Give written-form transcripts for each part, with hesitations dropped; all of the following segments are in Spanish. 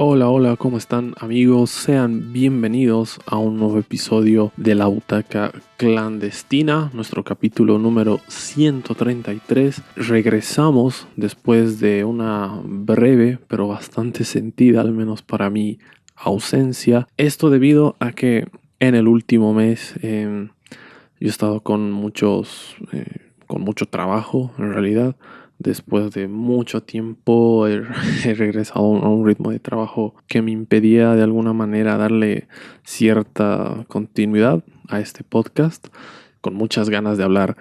Hola, hola, ¿cómo están amigos? Sean bienvenidos a un nuevo episodio de La Butaca Clandestina, nuestro capítulo número 133. Regresamos después de una breve, pero bastante sentida, al menos para mí, ausencia. Esto debido a que en el último mes yo he estado con mucho trabajo, en realidad. Después de mucho tiempo he regresado a un ritmo de trabajo que me impedía de alguna manera darle cierta continuidad a este podcast, con muchas ganas de hablar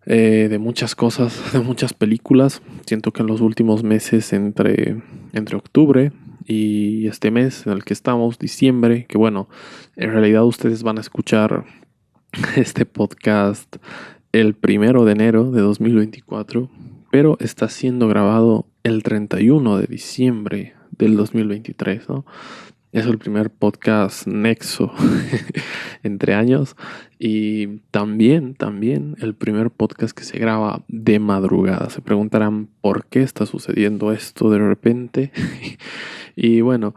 de muchas cosas, de muchas películas. Siento que en los últimos meses, entre octubre y este mes en el que estamos, diciembre, que bueno, en realidad ustedes van a escuchar este podcast el 1 de enero de 2024, pero está siendo grabado el 31 de diciembre del 2023, ¿no? Es el primer podcast nexo entre años y también el primer podcast que se graba de madrugada. Se preguntarán por qué está sucediendo esto de repente. Y bueno,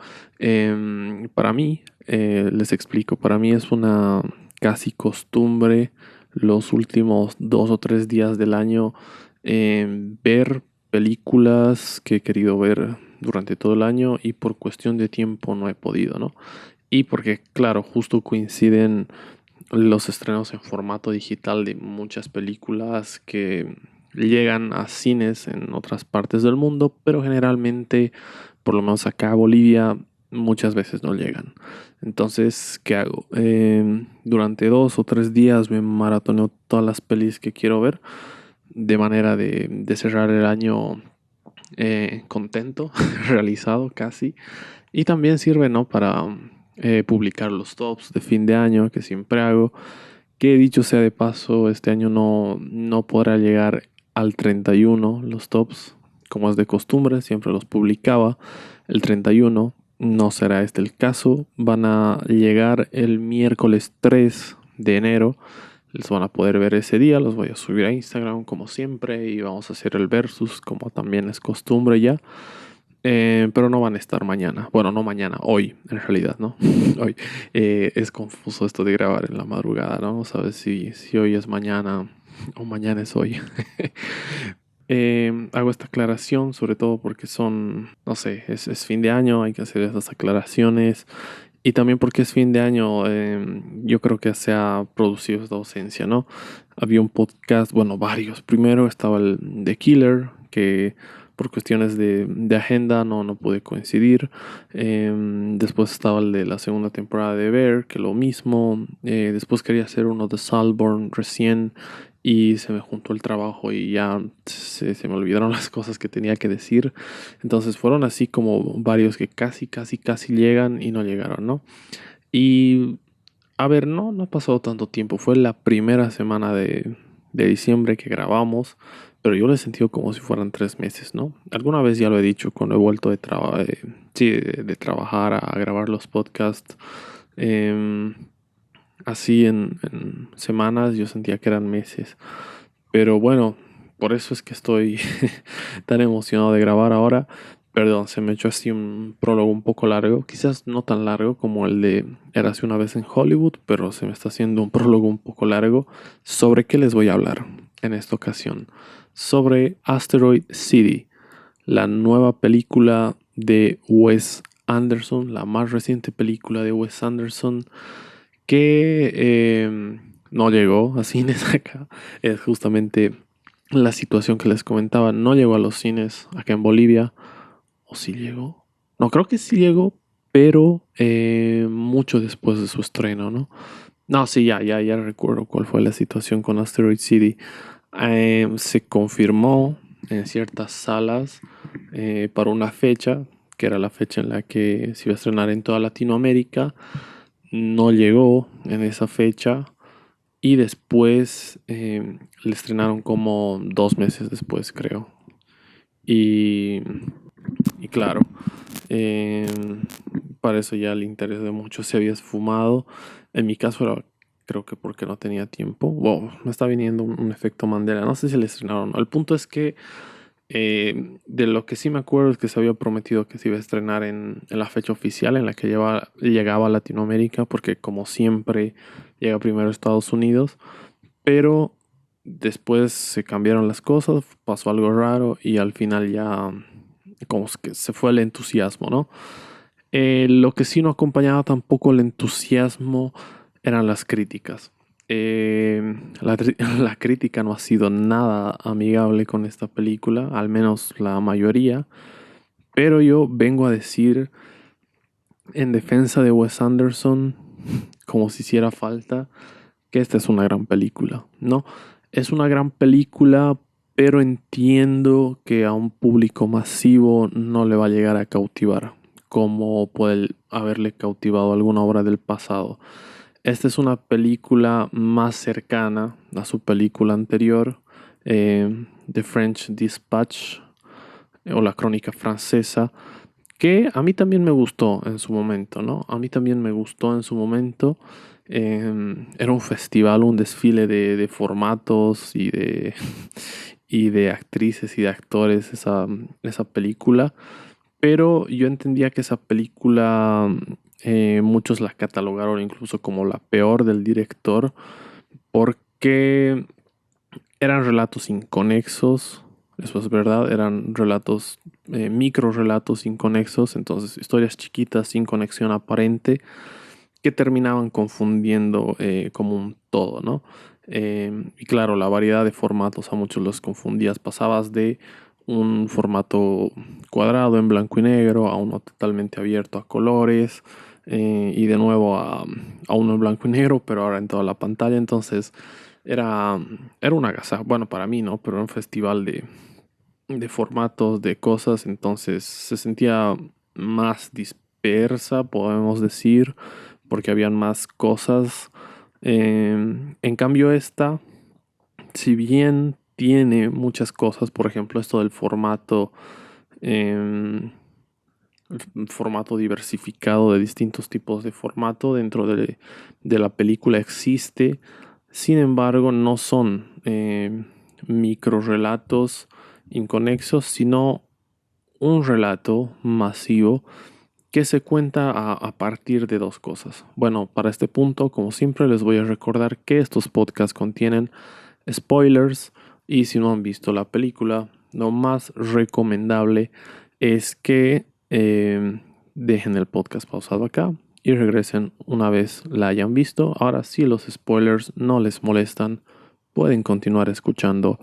para mí, les explico, para mí es una casi costumbre los últimos 2 o 3 días del año ver películas que he querido ver durante todo el año y por cuestión de tiempo no he podido, ¿no? Y porque, claro, justo coinciden los estrenos en formato digital de muchas películas que llegan a cines en otras partes del mundo, pero generalmente, por lo menos acá a Bolivia, muchas veces no llegan. Entonces, ¿qué hago? Durante 2 o 3 días me maratoneo todas las pelis que quiero ver, de manera de cerrar el año contento, realizado casi. Y también sirve, ¿no? Para publicar los tops de fin de año que siempre hago. Que dicho sea de paso, este año no podrá llegar al 31 los tops, como es de costumbre, siempre los publicaba el 31. No será este el caso. Van a llegar el miércoles 3 de enero. Los van a poder ver ese día. Los voy a subir a Instagram como siempre y vamos a hacer el versus como también es costumbre ya. Pero no van a estar mañana. Bueno, no mañana, hoy, en realidad, ¿no? Hoy. Es confuso esto de grabar en la madrugada, ¿no? No sabes si hoy es mañana o mañana es hoy. Hago esta aclaración sobre todo porque no sé, es fin de año, hay que hacer esas aclaraciones. Y también porque es fin de año, yo creo que se ha producido esta ausencia, ¿no? Había un podcast, bueno, varios. Primero estaba el The Killer, que por cuestiones de agenda no pude coincidir. Después estaba el de la segunda temporada de Bear, que lo mismo. Después quería hacer uno de Saltburn recién y se me juntó el trabajo y ya se me olvidaron las cosas que tenía que decir. Entonces fueron así como varios que casi llegan y no llegaron, ¿no? Y a ver, no ha pasado tanto tiempo. Fue la primera semana de diciembre que grabamos, pero yo lo he sentido como si fueran 3 meses, ¿no? Alguna vez ya lo he dicho cuando he vuelto de trabajar a grabar los podcasts. em, Así en semanas yo sentía que eran meses. Pero bueno, por eso es que estoy tan emocionado de grabar ahora. Perdón, se me echó así un prólogo un poco largo, quizás no tan largo como el de Érase una vez en Hollywood, pero se me está haciendo un prólogo un poco largo. ¿Sobre qué les voy a hablar en esta ocasión? Sobre Asteroid City, la nueva película de Wes Anderson, la más reciente película de Wes Anderson que no llegó a cines acá. Es justamente la situación que les comentaba. No llegó a los cines acá en Bolivia. ¿O sí llegó? No, creo que sí llegó, pero mucho después de su estreno, ¿no? No, sí, ya recuerdo cuál fue la situación con Asteroid City. Se confirmó en ciertas salas para una fecha, que era la fecha en la que se iba a estrenar en toda Latinoamérica. No llegó en esa fecha y después le estrenaron como 2 meses después, creo. Y, y claro, eh, para eso ya el interés de muchos se había esfumado. En mi caso era, creo que porque no tenía tiempo. Wow, me está viniendo un efecto Mandela. No sé si le estrenaron o no. El punto es que De lo que sí me acuerdo es que se había prometido que se iba a estrenar en la fecha oficial en la que llegaba a Latinoamérica, porque como siempre llega primero a Estados Unidos, pero después se cambiaron las cosas, pasó algo raro y al final ya como es que se fue el entusiasmo, ¿no? Lo que sí no acompañaba tampoco el entusiasmo eran las críticas. La crítica no ha sido nada amigable con esta película, al menos la mayoría, pero yo vengo a decir en defensa de Wes Anderson, como si hiciera falta, que esta es una gran película, ¿no? Es una gran película, pero entiendo que a un público masivo no le va a llegar a cautivar, como puede haberle cautivado alguna obra del pasado. Esta es una película más cercana a su película anterior, The French Dispatch, o La Crónica Francesa, que a mí también me gustó en su momento, ¿no? A mí también me gustó en su momento. Era un festival, un desfile de formatos y de actrices y de actores esa película. Pero yo entendía que esa película muchos la catalogaron incluso como la peor del director porque eran relatos inconexos, eso es verdad, eran relatos, micro relatos inconexos, entonces historias chiquitas sin conexión aparente que terminaban confundiendo como un todo, ¿no? Y claro, la variedad de formatos a muchos los confundías, pasabas de un formato cuadrado en blanco y negro a uno totalmente abierto a colores y de nuevo a uno en blanco y negro, pero ahora en toda la pantalla, entonces era, era una agasajo, bueno, para mí, ¿no? Pero era un festival de formatos, de cosas, entonces se sentía más dispersa, podemos decir, porque habían más cosas. En cambio, esta, si bien tiene muchas cosas, por ejemplo, esto del formato, em, el formato diversificado de distintos tipos de formato dentro de la película existe. Sin embargo, no son micro relatos inconexos, sino un relato masivo que se cuenta a partir de dos cosas. Bueno, para este punto, como siempre, les voy a recordar que estos podcasts contienen spoilers y si no han visto la película, lo más recomendable es que dejen el podcast pausado acá y regresen una vez la hayan visto. Ahora, si los spoilers no les molestan, pueden continuar escuchando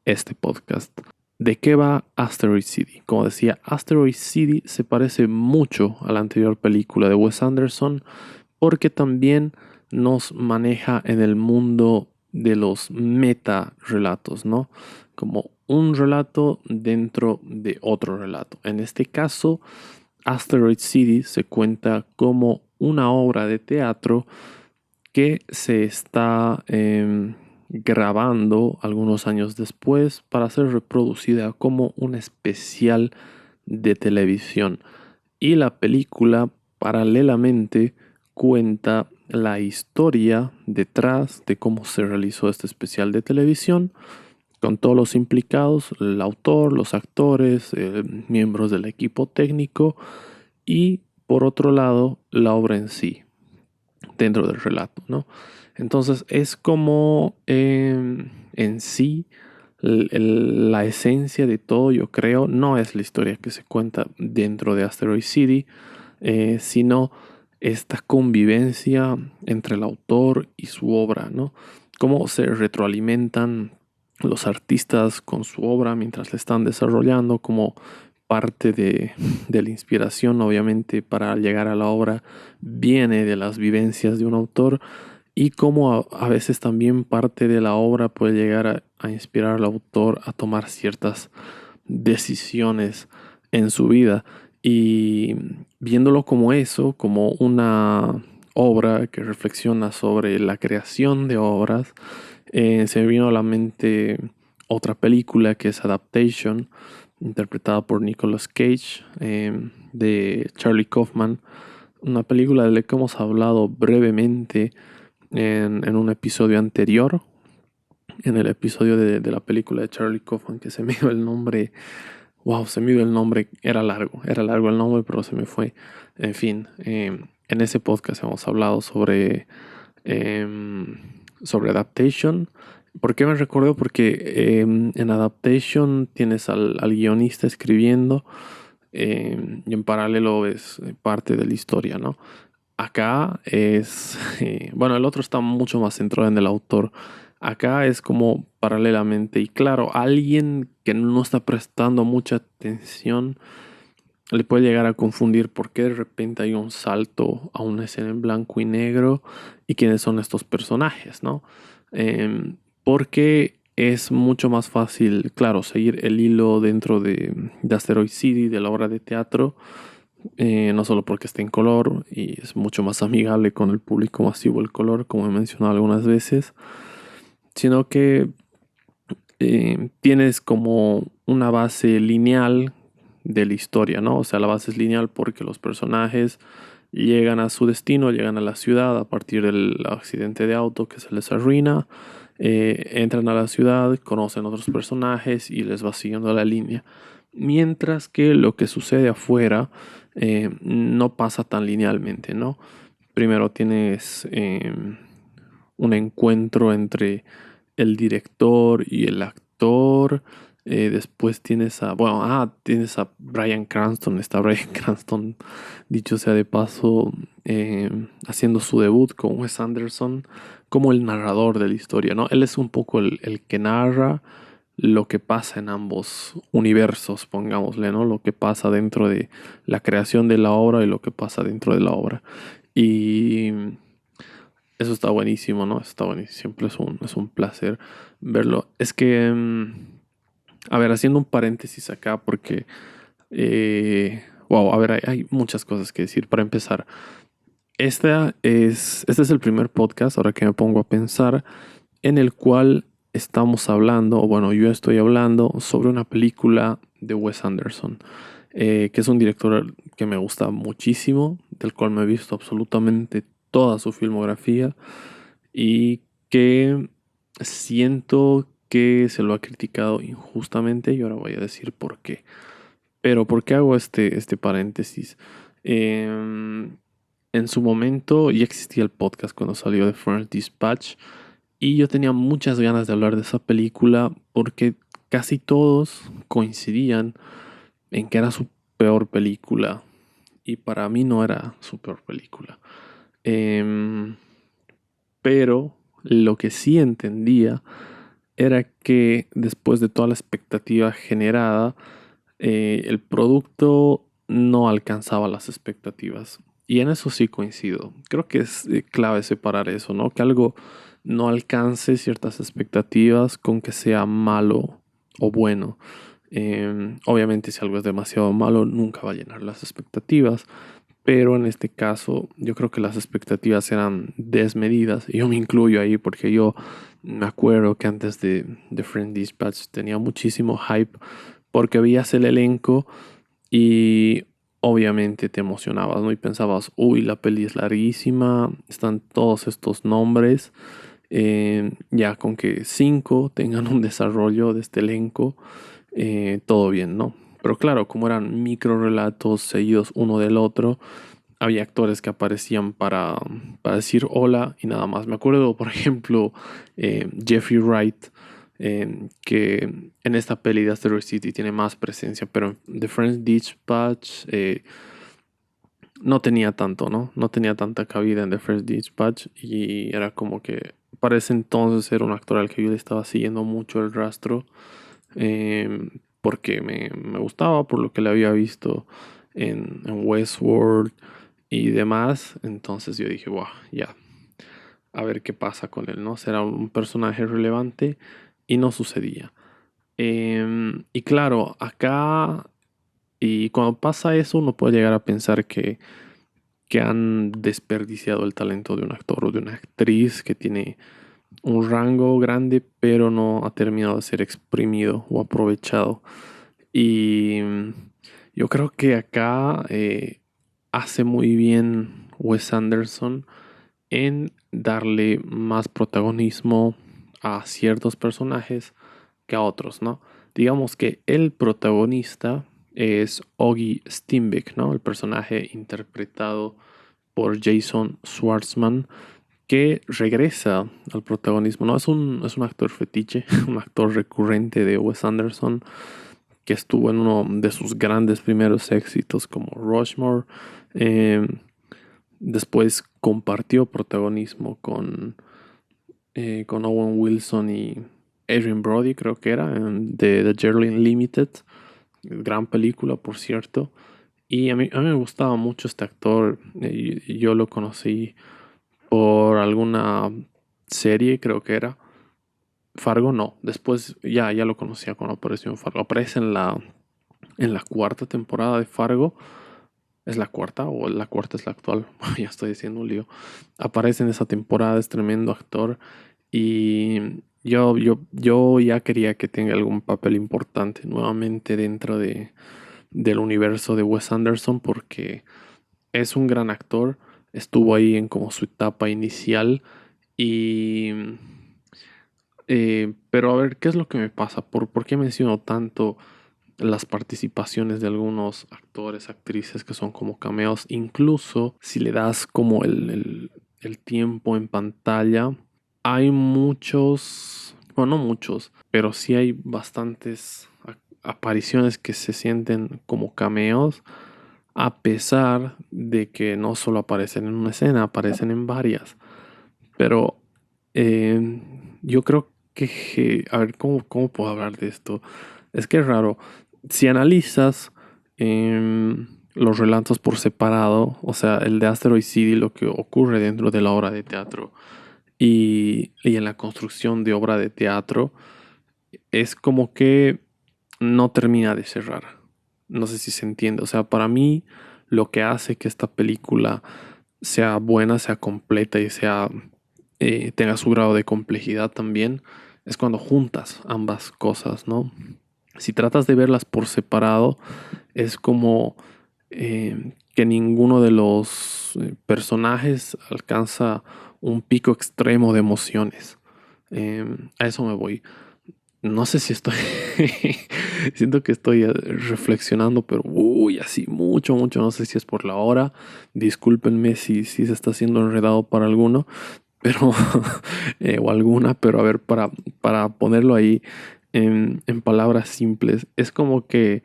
este podcast. ¿De qué va Asteroid City? Como decía, Asteroid City se parece mucho a la anterior película de Wes Anderson porque también nos maneja en el mundo de los meta relatos, ¿no? Como un relato dentro de otro relato. En este caso, Asteroid City se cuenta como una obra de teatro que se está grabando algunos años después para ser reproducida como un especial de televisión. Y la película paralelamente cuenta la historia detrás de cómo se realizó este especial de televisión, con todos los implicados, el autor, los actores, miembros del equipo técnico y por otro lado la obra en sí, dentro del relato, ¿no? Entonces es como en sí la esencia de todo, yo creo, no es la historia que se cuenta dentro de Asteroid City, sino esta convivencia entre el autor y su obra, ¿no? Cómo se retroalimentan los artistas con su obra mientras la están desarrollando, como parte de la inspiración, obviamente, para llegar a la obra viene de las vivencias de un autor y cómo a veces también parte de la obra puede llegar a inspirar al autor a tomar ciertas decisiones en su vida. Y viéndolo como eso, como una obra que reflexiona sobre la creación de obras, se me vino a la mente otra película que es Adaptation, interpretada por Nicolas Cage, de Charlie Kaufman, una película de la que hemos hablado brevemente en un episodio anterior. en el episodio de la película de Charlie Kaufman, que se me dio el nombre. Wow, se me dio el nombre. Era largo el nombre, pero se me fue. En fin, en ese podcast hemos hablado em, sobre Adaptation. ¿Por qué me recuerdo? Porque en Adaptation tienes al guionista escribiendo y en paralelo es parte de la historia, ¿no? Acá es, bueno, el otro está mucho más centrado en el autor. Acá es como paralelamente. Y claro, alguien que no está prestando mucha atención le puede llegar a confundir por qué de repente hay un salto a una escena en blanco y negro y quiénes son estos personajes, ¿no? Porque es mucho más fácil, claro, seguir el hilo dentro de Asteroid City, de la obra de teatro, no solo porque está en color y es mucho más amigable con el público masivo el color, como he mencionado algunas veces, sino que tienes como una base lineal de la historia, ¿no? O sea, la base es lineal porque los personajes llegan a su destino, llegan a la ciudad a partir del accidente de auto que se les arruina, entran a la ciudad, conocen otros personajes y les va siguiendo la línea. Mientras que lo que sucede afuera no pasa tan linealmente, ¿no? Primero tienes un encuentro entre el director y el actor. Después tienes tienes a Bryan Cranston. Está Bryan Cranston, dicho sea de paso, haciendo su debut con Wes Anderson como el narrador de la historia, ¿no? Él es un poco el que narra lo que pasa en ambos universos, pongámosle, ¿no? Lo que pasa dentro de la creación de la obra y lo que pasa dentro de la obra. Y eso está buenísimo, ¿no? Está buenísimo. Siempre es un placer verlo. Es que, a ver, haciendo un paréntesis acá, porque, wow, a ver, hay muchas cosas que decir. Para empezar, este es el primer podcast, ahora que me pongo a pensar, en el cual estamos hablando, o bueno, yo estoy hablando sobre una película de Wes Anderson, que es un director que me gusta muchísimo, del cual me he visto absolutamente toda su filmografía y que siento que se lo ha criticado injustamente y ahora voy a decir por qué. Pero ¿por qué hago este paréntesis? Em, en su momento ya existía el podcast cuando salió de French Dispatch y yo tenía muchas ganas de hablar de esa película porque casi todos coincidían en que era su peor película y para mí no era su peor película. Em, pero lo que sí entendía era que después de toda la expectativa generada, el producto no alcanzaba las expectativas. Y en eso sí coincido. Creo que es clave separar eso, ¿no? Que algo no alcance ciertas expectativas con que sea malo o bueno. Obviamente si algo es demasiado malo, nunca va a llenar las expectativas. Pero en este caso, yo creo que las expectativas eran desmedidas. Y yo me incluyo ahí porque yo me acuerdo que antes de Friend Dispatch tenía muchísimo hype porque veías el elenco y obviamente te emocionabas, ¿no? Y pensabas, uy, la peli es larguísima, están todos estos nombres. Ya con que 5 tengan un desarrollo de este elenco, todo bien, ¿no? Pero claro, como eran micro relatos seguidos uno del otro, había actores que aparecían para decir hola y nada más. Me acuerdo, por ejemplo, Jeffrey Wright, que en esta peli de Asteroid City tiene más presencia, pero en The French Dispatch no tenía tanto, ¿no? No tenía tanta cabida en The French Dispatch y era como que para ese entonces era un actor al que yo le estaba siguiendo mucho el rastro, porque me gustaba por lo que le había visto en Westworld y demás. Entonces yo dije, wow, ya, a ver qué pasa con él, ¿no? Será un personaje relevante y no sucedía. Y claro, acá, y cuando pasa eso, uno puede llegar a pensar que han desperdiciado el talento de un actor o de una actriz que tiene un rango grande, pero no ha terminado de ser exprimido o aprovechado. Y yo creo que acá hace muy bien Wes Anderson en darle más protagonismo a ciertos personajes que a otros, ¿no? Digamos que el protagonista es Oggy Steinbeck, ¿no? El personaje interpretado por Jason Schwartzman, que regresa al protagonismo, ¿no? Es un actor fetiche, un actor recurrente de Wes Anderson, que estuvo en uno de sus grandes primeros éxitos como Rushmore. Eh, Después compartió protagonismo con Owen Wilson y Adrien Brody, creo que era, en The Darjeeling Limited. Gran película, por cierto. Y a mí me gustaba mucho este actor. Yo lo conocí por alguna serie, creo que era. Fargo no. Después ya lo conocía cuando apareció en Fargo. Aparece en la cuarta temporada de Fargo. ¿Es la cuarta o la cuarta es la actual? Ya estoy diciendo un lío. Aparece en esa temporada, es tremendo actor. Y yo ya quería que tenga algún papel importante nuevamente dentro del universo de Wes Anderson, porque es un gran actor. Estuvo ahí en como su etapa inicial. Y pero a ver, ¿qué es lo que me pasa? ¿Por qué menciono tanto las participaciones de algunos actores, actrices que son como cameos? Incluso si le das como el tiempo en pantalla, hay muchos, bueno, no muchos, pero sí hay bastantes apariciones que se sienten como cameos, a pesar de que no solo aparecen en una escena, aparecen en varias. Pero eh, yo creo que, a ver, ¿cómo puedo hablar de esto? Es que es raro. Si analizas los relatos por separado, o sea, el de Asteroid City, lo que ocurre dentro de la obra de teatro y en la construcción de obra de teatro, es como que no termina de cerrar. No sé si se entiende. O sea, para mí, lo que hace que esta película sea buena, sea completa y tenga su grado de complejidad también, es cuando juntas ambas cosas, ¿no? Si tratas de verlas por separado, es como que ninguno de los personajes alcanza un pico extremo de emociones. A eso me voy. No sé si estoy. Siento que estoy reflexionando, pero uy, así mucho, mucho. No sé si es por la hora. Discúlpenme si se está haciendo enredado para alguno, pero. O alguna, pero a ver, para ponerlo ahí en palabras simples, es como que.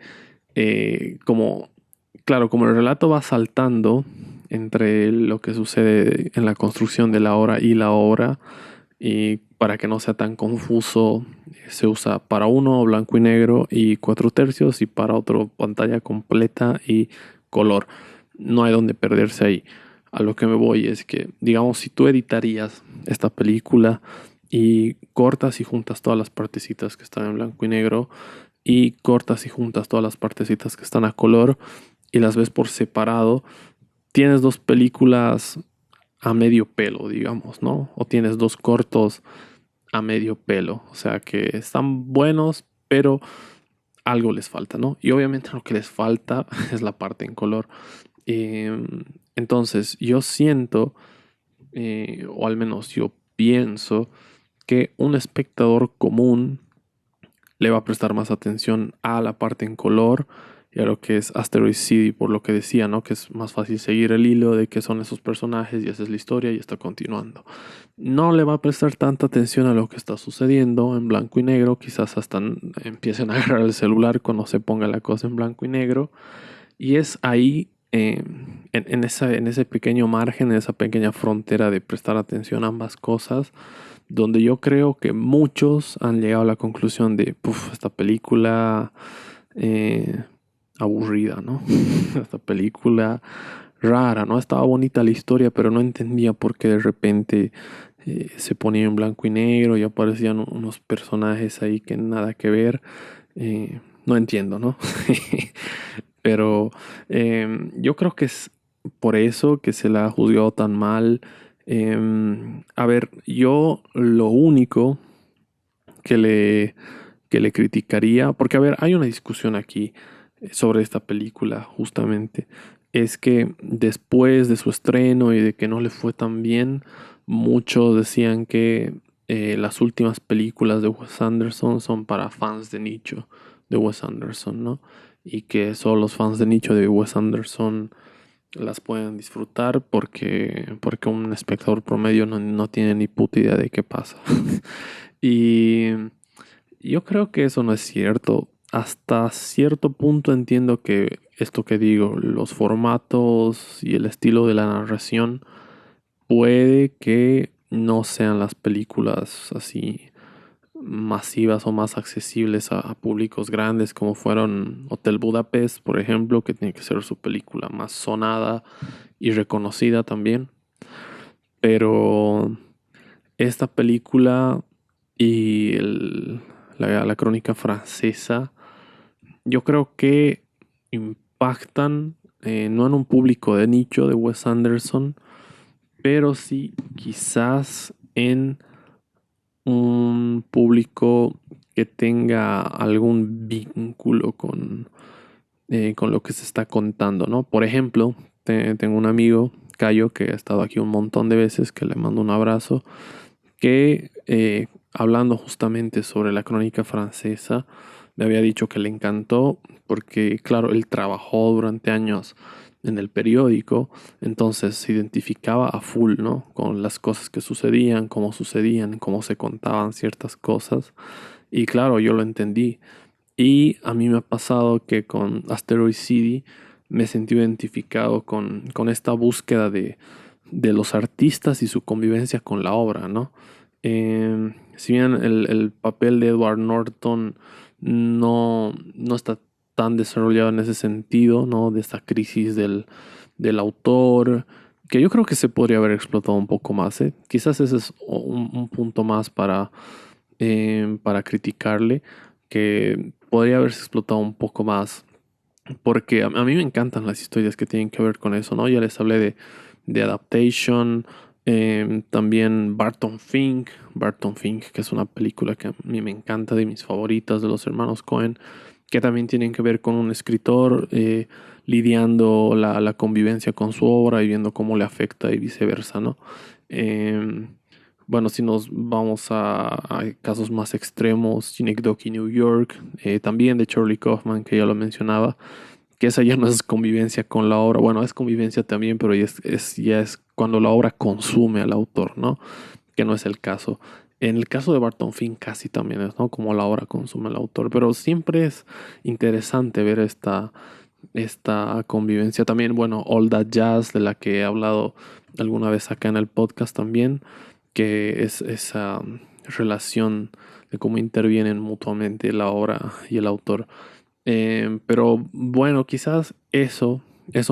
Como. Claro, como el relato va saltando entre lo que sucede en la construcción de la obra y la obra, y para que no sea tan confuso, se usa para uno blanco y negro y 4/3 y para otro pantalla completa y color. No hay donde perderse ahí. A lo que me voy es que, digamos, si tú editarías esta película y cortas y juntas todas las partecitas que están en blanco y negro y cortas y juntas todas las partecitas que están a color y las ves por separado, tienes dos películas a medio pelo, digamos, ¿no? O tienes dos cortos a medio pelo. O sea que están buenos, pero algo les falta, ¿no? Y obviamente lo que les falta es la parte en color. Entonces yo siento, o al menos yo pienso, que un espectador común le va a prestar más atención a la parte en color y a lo que es Asteroid City, por lo que decía, ¿no? Que es más fácil seguir el hilo de qué son esos personajes y esa es la historia y está continuando. No le va a prestar tanta atención a lo que está sucediendo en blanco y negro, quizás hasta empiecen a agarrar el celular cuando se ponga la cosa en blanco y negro. Y es ahí, en ese pequeño margen, en esa pequeña frontera de prestar atención a ambas cosas, donde yo creo que muchos han llegado a la conclusión de, "Puf, esta película eh, aburrida, ¿no? Esta película rara, ¿no? Estaba bonita la historia, pero no entendía por qué de repente se ponía en blanco y negro y aparecían unos personajes ahí que nada que ver. No entiendo, ¿no? Pero yo creo que es por eso que se la ha juzgado tan mal. A ver, yo lo único que le criticaría, porque a ver, hay una discusión aquí sobre esta película justamente, es que después de su estreno y de que no le fue tan bien, muchos decían que las últimas películas de Wes Anderson son para fans de nicho de Wes Anderson, ¿no? Y que solo los fans de nicho de Wes Anderson las pueden disfrutar porque un espectador promedio no tiene ni puta idea de qué pasa. Y yo creo que eso no es cierto. Hasta cierto punto entiendo que esto que digo, los formatos y el estilo de la narración puede que no sean las películas así masivas o más accesibles a públicos grandes como fueron Hotel Budapest, por ejemplo, que tiene que ser su película más sonada y reconocida también. Pero esta película y la crónica francesa, yo creo que impactan no en un público de nicho de Wes Anderson, pero sí quizás en un público que tenga algún vínculo con lo que se está contando, ¿no? Por ejemplo, tengo un amigo, Cayo, que ha estado aquí un montón de veces, que le mando un abrazo, que hablando justamente sobre la crónica francesa, me había dicho que le encantó porque, claro, él trabajó durante años en el periódico, entonces se identificaba a full, ¿no? Con las cosas que sucedían, cómo se contaban ciertas cosas. Y claro, yo lo entendí. Y a mí me ha pasado que con Asteroid City me sentí identificado con esta búsqueda de los artistas y su convivencia con la obra, ¿no? Si bien el papel de Edward Norton no está tan desarrollado en ese sentido, ¿no? De esta crisis del autor, que yo creo que se podría haber explotado un poco más, ¿eh? Quizás ese es un punto más para criticarle, que podría haberse explotado un poco más, porque a mí me encantan las historias que tienen que ver con eso, ¿no? Ya les hablé de Adaptation, también Barton Fink, que es una película que a mí me encanta, de mis favoritas de los hermanos Cohen, que también tienen que ver con un escritor lidiando la convivencia con su obra y viendo cómo le afecta y viceversa, ¿no? Em, bueno, si nos vamos a casos más extremos, Synecdoche New York, también de Charlie Kaufman, que ya lo mencionaba, que esa ya no es convivencia con la obra, bueno, es convivencia también, pero ya es cuando la obra consume al autor, ¿no? Que no es el caso. En el caso de Barton Fink casi también es, ¿no? Como la obra consume al autor, pero siempre es interesante ver esta convivencia. También, bueno, All That Jazz, de la que he hablado alguna vez acá en el podcast también, que es esa relación de cómo intervienen mutuamente la obra y el autor. Pero bueno, quizás eso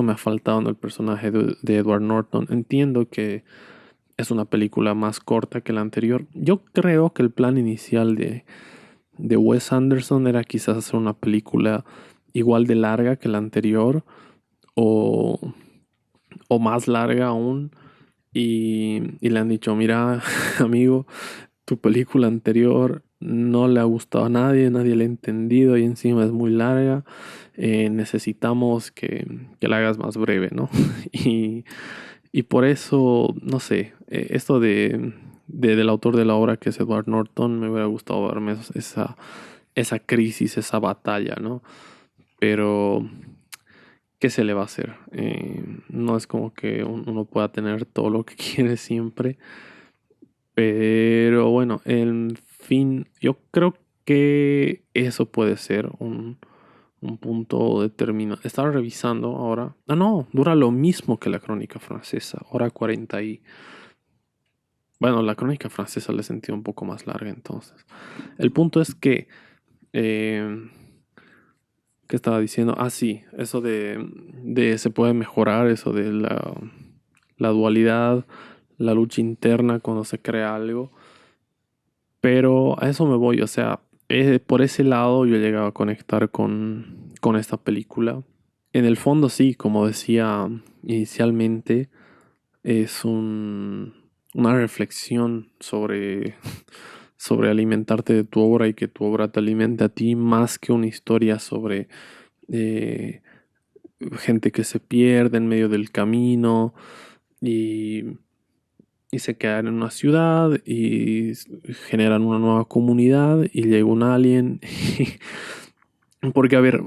me ha faltado en el personaje de Edward Norton. Entiendo que es una película más corta que la anterior. Yo creo que el plan inicial de Wes Anderson era quizás hacer una película igual de larga que la anterior o, o más larga aún. Y le han dicho, mira, amigo, tu película anterior no le ha gustado a nadie le ha entendido y encima es muy larga. Necesitamos que la hagas más breve, ¿no? Y, y por eso, no sé, esto del autor de la obra, que es Edward Norton, me hubiera gustado verme esa crisis, esa batalla, ¿no? Pero, ¿qué se le va a hacer? No es como que uno pueda tener todo lo que quiere siempre. Pero bueno, en fin, yo creo que eso puede ser un punto determinado. Estaba revisando ahora. Ah, no, dura lo mismo que la crónica francesa. Hora 40 y... Bueno, la crónica francesa le sentí un poco más larga entonces. El punto es que... eh, ¿qué estaba diciendo? Ah, sí, eso de se puede mejorar, eso de la dualidad, la lucha interna cuando se crea algo. Pero a eso me voy, o sea, por ese lado yo he llegado a conectar con esta película. En el fondo sí, como decía inicialmente, es una reflexión sobre alimentarte de tu obra y que tu obra te alimente a ti, más que una historia sobre eh, gente que se pierde en medio del camino y y se quedan en una ciudad y generan una nueva comunidad y llega un alien. Porque, a ver,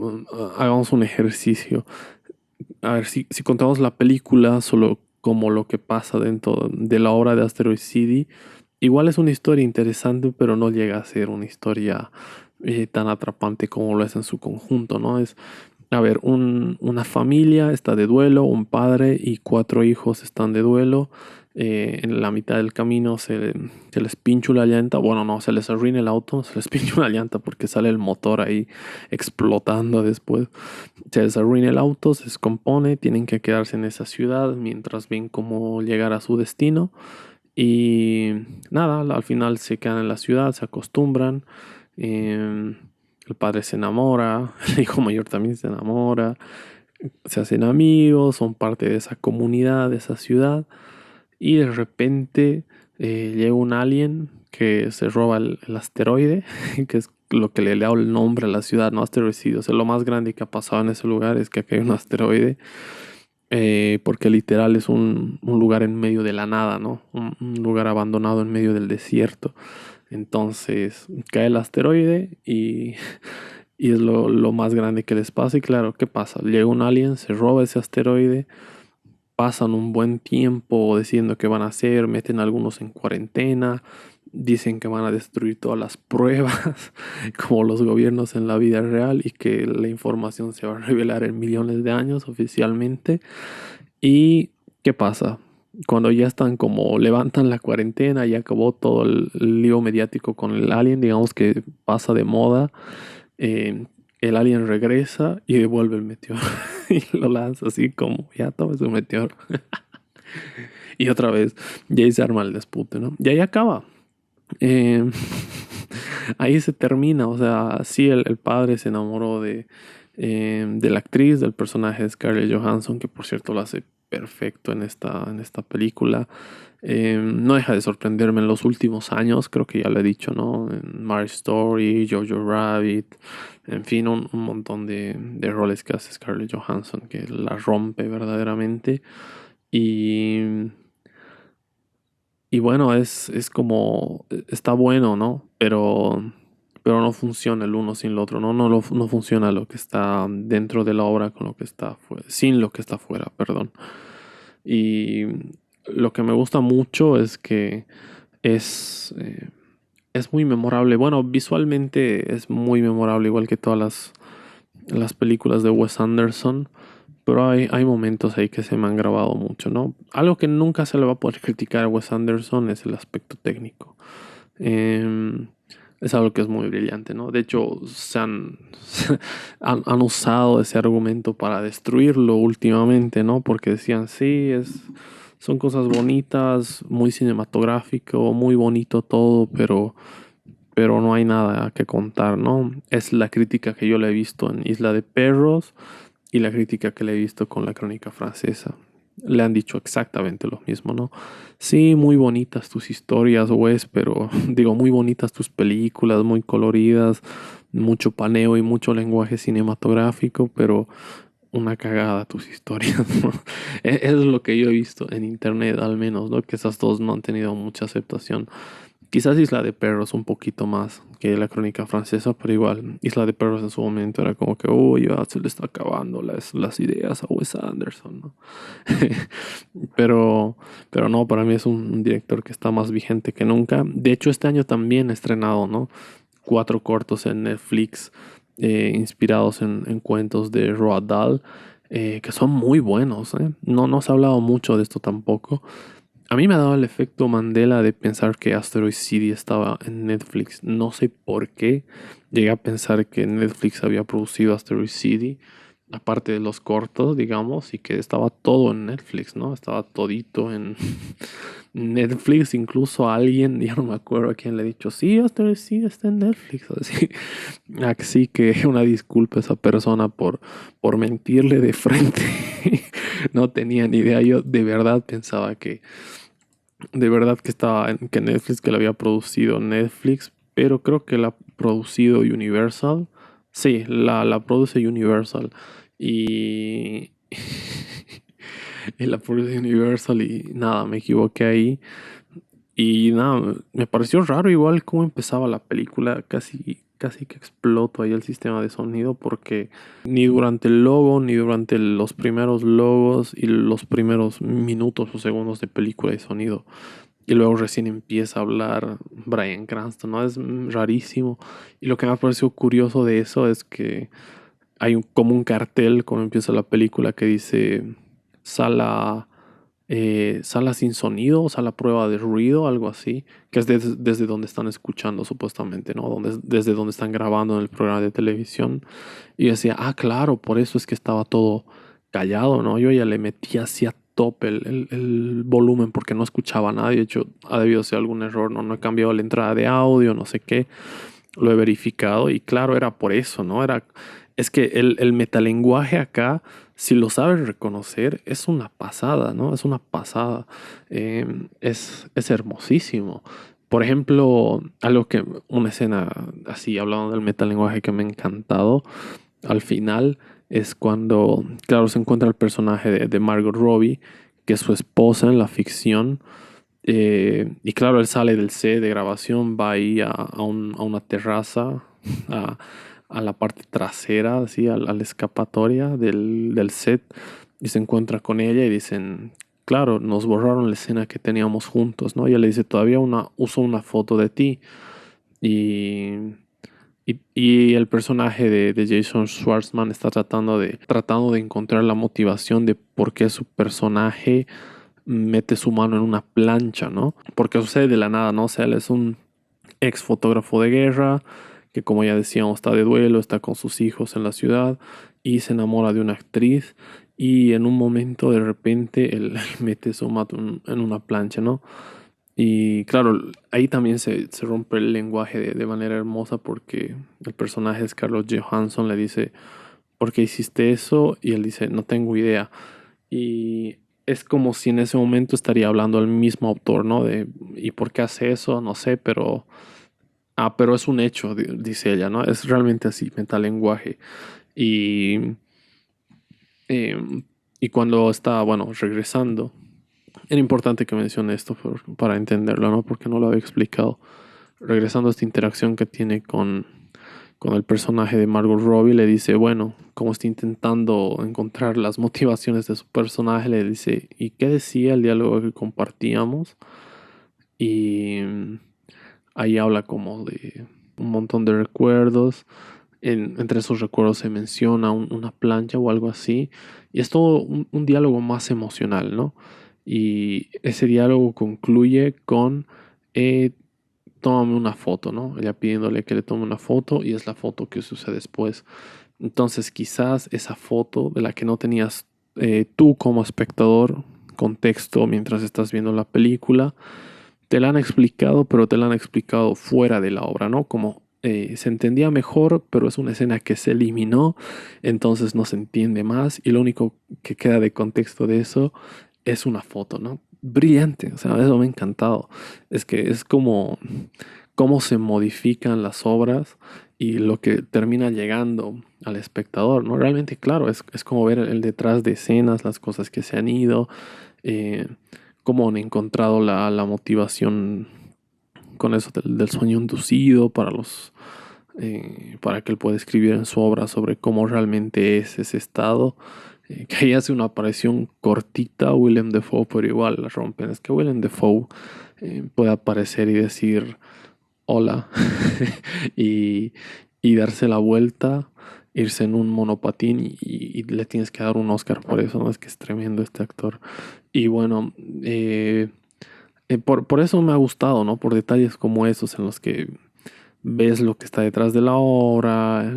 hagamos un ejercicio. A ver, si contamos la película solo como lo que pasa dentro de la obra de Asteroid City, igual es una historia interesante, pero no llega a ser una historia tan atrapante como lo es en su conjunto, ¿no? Es, a ver, una familia está de duelo, un padre y cuatro hijos están de duelo. En la mitad del camino se les pincha una llanta. Bueno, no, se les arruina el auto, se les pincha una llanta porque sale el motor ahí explotando después. Se les arruina el auto, se descompone, tienen que quedarse en esa ciudad mientras ven cómo llegar a su destino. Y nada, al final se quedan en la ciudad, se acostumbran. em, el padre se enamora, el hijo mayor también se enamora, se hacen amigos, son parte de esa comunidad, de esa ciudad. Y de repente llega un alien que se roba el asteroide, que es lo que le da el nombre a la ciudad, no asteroide. O sea, lo más grande que ha pasado en ese lugar es que acá hay un asteroide, porque literal es un lugar en medio de la nada, ¿no? Un lugar abandonado en medio del desierto. Entonces cae el asteroide y es lo más grande que les pasa. Y claro, ¿qué pasa? Llega un alien, se roba ese asteroide, pasan un buen tiempo diciendo qué van a hacer, meten a algunos en cuarentena, dicen que van a destruir todas las pruebas, como los gobiernos en la vida real, y que la información se va a revelar en millones de años oficialmente. ¿Y qué pasa? Cuando ya están como levantan la cuarentena y acabó todo el lío mediático con el alien, digamos que pasa de moda, eh, el alien regresa y devuelve el meteoro y lo lanza así como, ya toma su meteoro. Y otra vez, y ahí se arma el dispute, ¿no? Y ahí acaba. Eh, ahí se termina, o sea, sí, el padre se enamoró de la actriz, del personaje de Scarlett Johansson, que por cierto lo hace perfecto en esta película. No deja de sorprenderme en los últimos años, creo que ya lo he dicho, ¿no? En Marriage Story, Jojo Rabbit, en fin, un montón de roles que hace Scarlett Johansson que la rompe verdaderamente. Y y bueno, es como, está bueno, ¿no? Pero no funciona el uno sin el otro, ¿no? No funciona lo que está dentro de la obra con lo que está sin lo que está fuera, perdón. Y lo que me gusta mucho es que es, eh, es muy memorable. Bueno, visualmente es muy memorable, igual que todas las películas de Wes Anderson. Pero hay momentos ahí que se me han grabado mucho, ¿no? Algo que nunca se le va a poder criticar a Wes Anderson es el aspecto técnico. Em, es algo que es muy brillante, ¿no? De hecho, han usado ese argumento para destruirlo últimamente, ¿no? Porque decían, sí, son cosas bonitas, muy cinematográfico, muy bonito todo, pero no hay nada que contar, ¿no? Es la crítica que yo le he visto en Isla de Perros y la crítica que le he visto con la crónica francesa. Le han dicho exactamente lo mismo, ¿no? Sí, muy bonitas tus historias, Wes, pero digo, muy bonitas tus películas, muy coloridas, mucho paneo y mucho lenguaje cinematográfico, pero una cagada tus historias, ¿no? Es lo que yo he visto en internet, al menos, ¿no? Que esas dos no han tenido mucha aceptación. Quizás Isla de Perros un poquito más que la crónica francesa, pero igual, Isla de Perros en su momento era como que, uy, ya se le está acabando las ideas a Wes Anderson, ¿no? pero, pero no, para mí es un director que está más vigente que nunca. De hecho, este año también ha estrenado, ¿no? Cuatro cortos en Netflix, inspirados en cuentos de Roald Dahl, que son muy buenos, ¿eh? No se ha hablado mucho de esto tampoco. A mí me ha dado el efecto Mandela de pensar que Asteroid City estaba en Netflix. No sé por qué llegué a pensar que Netflix había producido Asteroid City, aparte de los cortos, digamos, y que estaba todo en Netflix, ¿no? Estaba todito en Netflix. Incluso a alguien, ya no me acuerdo a quién le he dicho, sí, Asteroid City está en Netflix. Así, así que una disculpa a esa persona por mentirle de frente. No tenía ni idea. Yo de verdad pensaba que Netflix, que la había producido Netflix, pero creo que la ha producido Universal. Sí, la produce Universal. Y, y la produce Universal y nada, me equivoqué ahí. Y nada, me pareció raro igual cómo empezaba la película, casi que exploto ahí el sistema de sonido porque ni durante el logo, ni durante los primeros logos y los primeros minutos o segundos de película y sonido. Y luego recién empieza a hablar Bryan Cranston, ¿no? Es rarísimo. Y lo que me pareció curioso de eso es que hay como un cartel cuando empieza la película que dice sala, sala sin sonido, sala prueba de ruido, algo así, que es desde donde están escuchando supuestamente, ¿no? Desde donde están grabando en el programa de televisión. Y yo decía, ah, claro, por eso es que estaba todo callado, ¿no? Yo ya le metí hacia tope el volumen porque no escuchaba nada. De hecho, ha debido ser algún error, ¿no? No he cambiado la entrada de audio, no sé qué. Lo he verificado y claro, era por eso, ¿no? Es que el metalenguaje acá, si lo sabes reconocer, es una pasada, ¿no? Es una pasada. Es hermosísimo. Por ejemplo, una escena así, hablando del metalenguaje que me ha encantado, al final es cuando, claro, se encuentra el personaje de Margot Robbie, que es su esposa en la ficción. Y claro, él sale del set de grabación, va ahí a una terraza, a, a la parte trasera, así, a la escapatoria del set, y se encuentra con ella y dicen, claro, nos borraron la escena que teníamos juntos, ¿no? Y ella le dice, todavía uso una foto de ti. Y, y el personaje de Jason Schwartzman está tratando de encontrar la motivación de por qué su personaje mete su mano en una plancha, ¿no? Porque sucede de la nada, ¿no? O sea, él es un ex fotógrafo de guerra que, como ya decíamos, está de duelo, está con sus hijos en la ciudad y se enamora de una actriz y en un momento de repente él mete su mano en una plancha, ¿no? Y claro, ahí también se rompe el lenguaje de manera hermosa porque el personaje de Scarlett Johansson le dice, ¿por qué hiciste eso? Y él dice, no tengo idea. Y es como si en ese momento estaría hablando el mismo autor, ¿no? ¿Y por qué hace eso? No sé, pero... Ah, pero es un hecho, dice ella, ¿no? Es realmente así, metalenguaje. Y, em, y cuando está, bueno, regresando, era importante que mencione esto para entenderlo, ¿no? Porque no lo había explicado. Regresando a esta interacción que tiene con el personaje de Margot Robbie, le dice, bueno, como está intentando encontrar las motivaciones de su personaje, le dice, ¿y qué decía el diálogo que compartíamos? Y ahí habla como de un montón de recuerdos. Entre esos recuerdos se menciona una plancha o algo así. Y es todo un diálogo más emocional, ¿no? Y ese diálogo concluye con eh, tómame una foto, ¿no? Ella pidiéndole que le tome una foto y es la foto que sucede después. Entonces quizás esa foto de la que no tenías tú como espectador contexto mientras estás viendo la película, te la han explicado, pero te la han explicado fuera de la obra, ¿no? Como se entendía mejor, pero es una escena que se eliminó, entonces no se entiende más y lo único que queda de contexto de eso es una foto, ¿no? Brillante, o sea, eso me ha encantado. Es que es como cómo se modifican las obras y lo que termina llegando al espectador, ¿no? Realmente, claro, es como ver el detrás de escenas, las cosas que se han ido, eh, cómo han encontrado la motivación con eso del sueño inducido para que él pueda escribir en su obra sobre cómo realmente es ese estado. Que ahí hace una aparición cortita Willem Dafoe, pero igual la rompen. Es que Willem Dafoe puede aparecer y decir hola y, y darse la vuelta, irse en un monopatín y le tienes que dar un Oscar por eso, ¿no? Es que es tremendo este actor. Y bueno, por eso me ha gustado, ¿no? Por detalles como esos en los que ves lo que está detrás de la obra,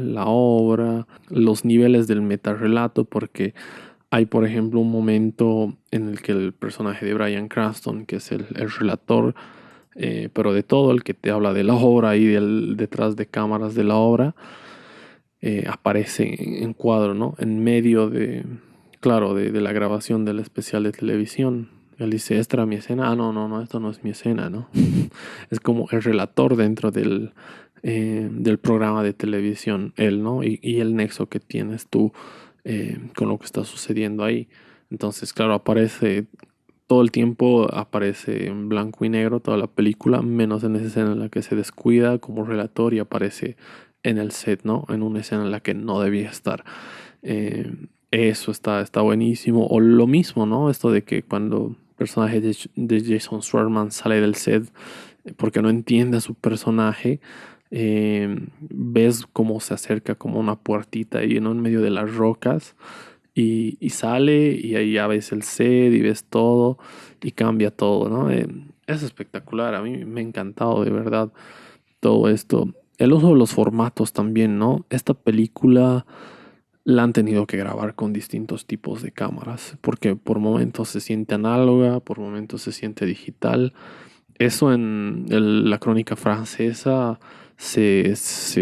los niveles del metarrelato, porque hay, por ejemplo, un momento en el que el personaje de Bryan Cranston, que es el relator, pero de todo, el que te habla de la obra y del detrás de cámaras de la obra, aparece en cuadro, ¿no? En medio claro, de la grabación del especial de televisión. Él dice, ¿esta era mi escena? Ah, no, no, no, esto no es mi escena, ¿no? Es como el relator dentro del programa de televisión, él, ¿no? Y el nexo que tienes tú con lo que está sucediendo ahí. Entonces, claro, aparece todo el tiempo aparece en blanco y negro toda la película, menos en esa escena en la que se descuida como relator y aparece en el set, ¿no? En una escena en la que no debía estar. Eh, Eso está buenísimo. O lo mismo, ¿no? Esto de que cuando el personaje de Jason Schwartzman sale del set porque no entiende a su personaje, ves cómo se acerca como una puertita ahí, ¿no? En medio de las rocas y sale y ahí ya ves el set y ves todo y cambia todo, ¿no? Es espectacular, a mí me ha encantado de verdad todo esto. El uso de los formatos también, ¿no? Esta película la han tenido que grabar con distintos tipos de cámaras, porque por momentos se siente análoga, por momentos se siente digital. Eso en la crónica francesa se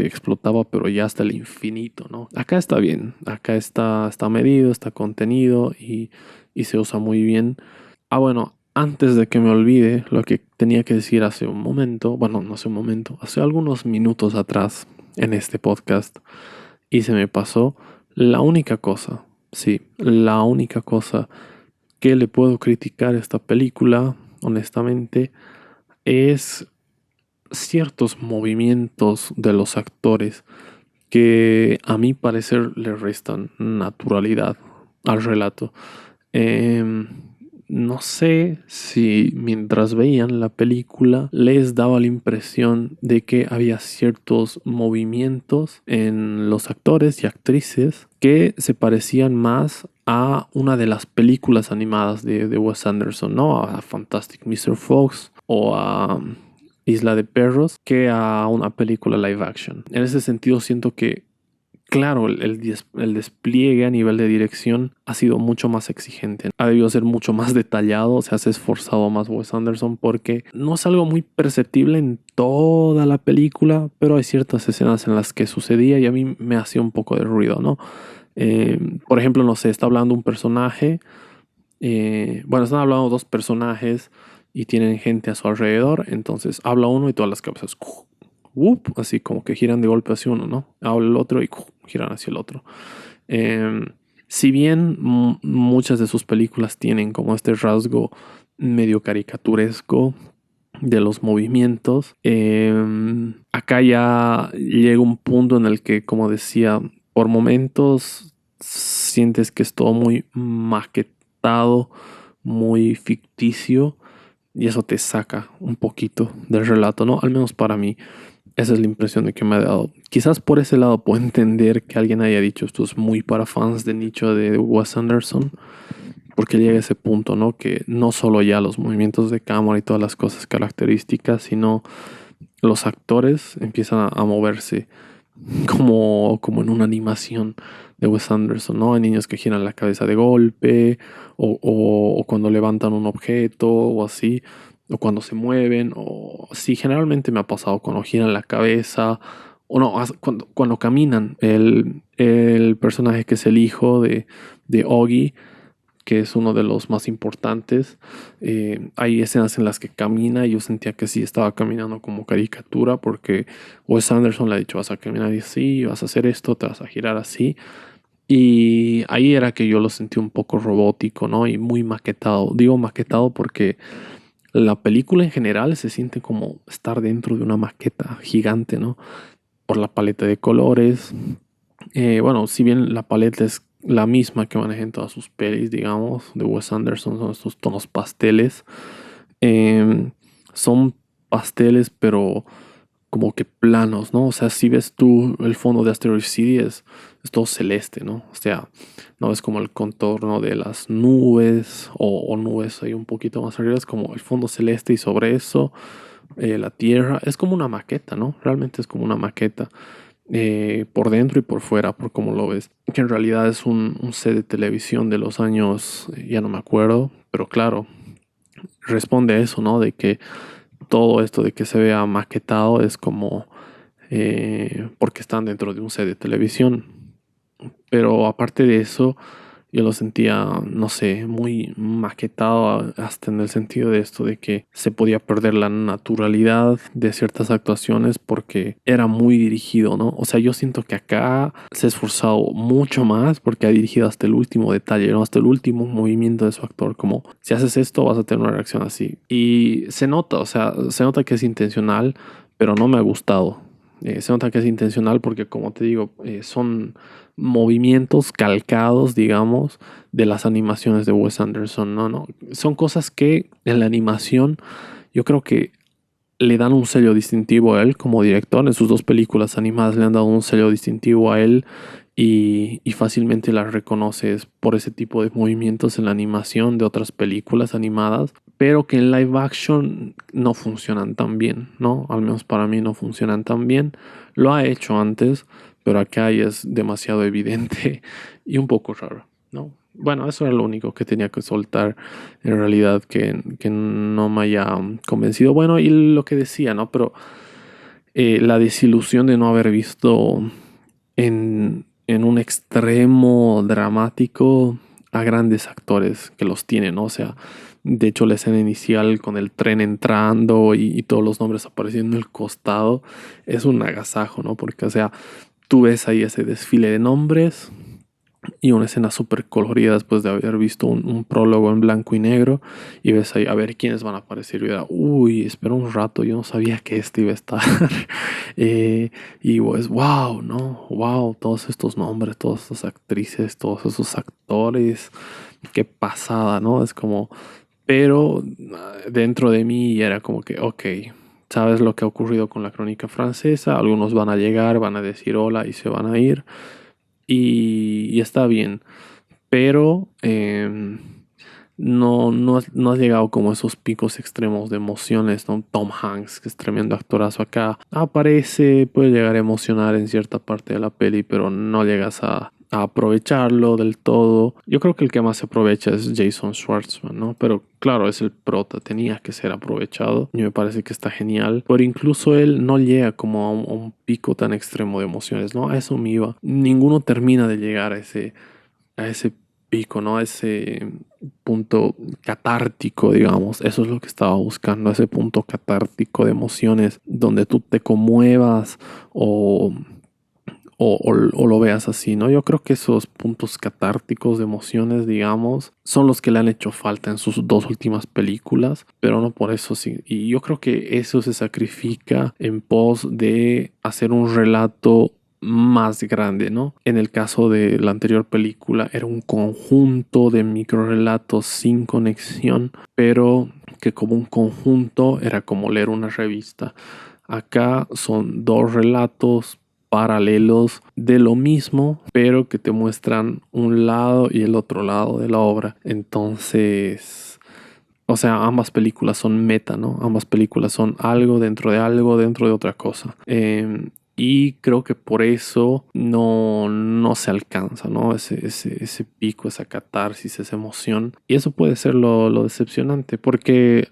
explotaba, pero ya hasta el infinito, ¿no? Acá está bien, acá está medido, está contenido y se usa muy bien. Ah, bueno, antes de que me olvide lo que tenía que decir hace un momento, bueno, no hace un momento, hace algunos minutos atrás en este podcast y se me pasó la única cosa, sí, la única cosa que le puedo criticar a esta película, honestamente, es ciertos movimientos de los actores que a mi parecer le restan naturalidad al relato. Em, no sé si mientras veían la película les daba la impresión de que había ciertos movimientos en los actores y actrices que se parecían más a una de las películas animadas de Wes Anderson, ¿no? A Fantastic Mr. Fox o a Isla de Perros, que a una película live action. En ese sentido siento que claro, el despliegue a nivel de dirección ha sido mucho más exigente. Ha debido ser mucho más detallado, se ha esforzado más Wes Anderson porque no es algo muy perceptible en toda la película, pero hay ciertas escenas en las que sucedía y a mí me hacía un poco de ruido, ¿no? Por ejemplo, no sé, está hablando un personaje, bueno, están hablando dos personajes y tienen gente a su alrededor, entonces habla uno y todas las cabezas así como que giran de golpe hacia uno, ¿no? Habla el otro y giran hacia el otro. Eh, si bien muchas de sus películas tienen como este rasgo medio caricaturesco de los movimientos, acá ya llega un punto en el que, como decía, por momentos sientes que es todo muy maquetado, muy ficticio, y eso te saca un poquito del relato, ¿no? Al menos para mí. Esa es la impresión de que me ha dado. Quizás por ese lado puedo entender que alguien haya dicho esto es muy para fans de nicho de Wes Anderson, porque llega a ese punto, ¿no? Que no solo ya los movimientos de cámara y todas las cosas características, sino los actores empiezan a moverse como en una animación de Wes Anderson, ¿no? Hay niños que giran la cabeza de golpe, o cuando levantan un objeto, o así, o cuando se mueven, o sí, generalmente me ha pasado cuando giran la cabeza, o no, cuando caminan. El personaje que es el hijo de Oggy, que es uno de los más importantes. Hay escenas en las que camina y yo sentía que sí estaba caminando como caricatura porque Wes Anderson le ha dicho vas a caminar así, vas a hacer esto, te vas a girar así. Y ahí era que yo lo sentí un poco robótico, ¿no? Y muy maquetado. Digo maquetado porque la película en general se siente como estar dentro de una maqueta gigante, ¿no? Por la paleta de colores. Bueno, si bien la paleta es la misma que maneja en todas sus pelis, digamos, de Wes Anderson, son estos tonos pasteles. Son pasteles, pero como que planos, ¿no? O sea, si ves tú el fondo de Asteroid City es todo celeste, ¿no? O sea, no es como el contorno de las nubes o nubes ahí un poquito más arriba, es como el fondo celeste y sobre eso la tierra. Es como una maqueta, ¿no? Realmente es como una maqueta por dentro y por fuera, por cómo lo ves. Que en realidad es un set de televisión de los años, ya no me acuerdo, pero claro, responde a eso, ¿no? De que todo esto de que se vea maquetado es como porque están dentro de un set de televisión. Pero aparte de eso, Yo lo sentía, no sé, muy maquetado hasta en el sentido de esto de que se podía perder la naturalidad de ciertas actuaciones porque era muy dirigido, ¿no? O sea, yo siento que acá se ha esforzado mucho más porque ha dirigido hasta el último detalle, ¿no? Hasta el último movimiento de su actor, como si haces esto vas a tener una reacción así. Y se nota, o sea, se nota que es intencional, pero no me ha gustado. Se nota que es intencional porque, como te digo, son movimientos calcados, digamos, de las animaciones de Wes Anderson. No, no. Son cosas que en la animación yo creo que le dan un sello distintivo a él como director. En sus dos películas animadas le han dado un sello distintivo a él y fácilmente las reconoces por ese tipo de movimientos en la animación de otras películas animadas, pero que en live action no funcionan tan bien, ¿no? Al menos para mí no funcionan tan bien. Lo ha hecho antes, pero acá ya es demasiado evidente y un poco raro, ¿no? Bueno, eso era lo único que tenía que soltar en realidad que no me haya convencido. Bueno, y lo que decía, ¿no? Pero la desilusión de no haber visto en un extremo dramático a grandes actores que los tienen, ¿no? O sea, de hecho la escena inicial con el tren entrando y todos los nombres apareciendo en el costado es un agasajo, ¿no? Porque, o sea, tú ves ahí ese desfile de nombres y una escena súper colorida después de haber visto un prólogo en blanco y negro y ves ahí a ver quiénes van a aparecer y era, uy, espera un rato, yo no sabía que este iba a estar. Y pues, wow, ¿no? Wow, todos estos nombres, todas estas actrices, todos esos actores, qué pasada, ¿no? Es como, pero dentro de mí era como que, ok, sabes lo que ha ocurrido con la crónica francesa, algunos van a llegar, van a decir hola y se van a ir y está bien, pero no has llegado como a esos picos extremos de emociones, ¿no? Tom Hanks, que es tremendo actorazo acá, aparece, puede llegar a emocionar en cierta parte de la peli, pero no llegas a aprovecharlo del todo. Yo creo que el que más se aprovecha es Jason Schwartzman, ¿no? Pero claro, es el prota, tenía que ser aprovechado y me parece que está genial, pero incluso él no llega como a un pico tan extremo de emociones, ¿no? A eso me iba. Ninguno termina de llegar a ese pico, ¿no? A ese punto catártico, digamos. Eso es lo que estaba buscando, ese punto catártico de emociones donde tú te conmuevas o, o lo veas así, ¿no? Yo creo que esos puntos catárticos de emociones, digamos, son los que le han hecho falta en sus dos últimas películas, pero no por eso sí. Y yo creo que eso se sacrifica en pos de hacer un relato más grande, ¿no? En el caso de la anterior película era un conjunto de microrelatos sin conexión, pero que como un conjunto era como leer una revista. Acá son dos relatos paralelos de lo mismo, pero que te muestran un lado y el otro lado de la obra. Entonces, o sea, ambas películas son meta, ¿no? Ambas películas son algo dentro de otra cosa. Y creo que por eso no se alcanza, ¿no? Ese pico, esa catarsis, esa emoción. Y eso puede ser lo decepcionante, porque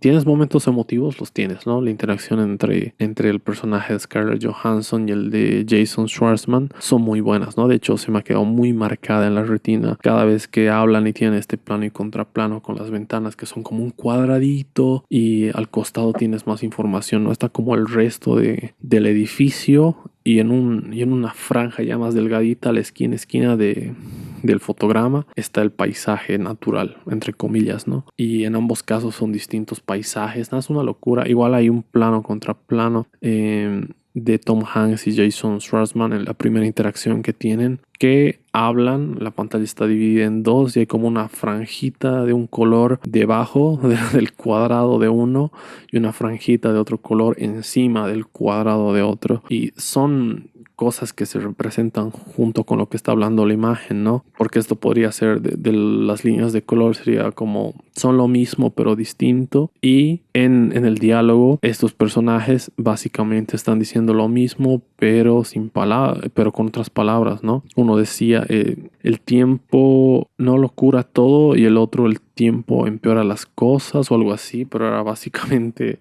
tienes momentos emotivos, los tienes, ¿no? La interacción entre el personaje de Scarlett Johansson y el de Jason Schwartzman son muy buenas, ¿no? De hecho, se me ha quedado muy marcada en la retina cada vez que hablan y tienen este plano y contraplano con las ventanas que son como un cuadradito y al costado tienes más información, ¿no? Está como el resto del edificio y en una franja ya más delgadita a la esquina del fotograma está el paisaje natural, entre comillas, ¿no? Y en ambos casos son distintos paisajes, ¿no? Es una locura. Igual hay un plano contra plano de Tom Hanks y Jason Schwartzman en la primera interacción que tienen, que hablan, la pantalla está dividida en dos y hay como una franjita de un color debajo del cuadrado de uno y una franjita de otro color encima del cuadrado de otro. Y son cosas que se representan junto con lo que está hablando la imagen, ¿no? Porque esto podría ser de las líneas de color, sería como son lo mismo pero distinto. Y en el diálogo, estos personajes básicamente están diciendo lo mismo pero sin palabras, pero con otras palabras, ¿no? Uno decía, el tiempo no lo cura todo y el otro, el tiempo empeora las cosas o algo así, pero era básicamente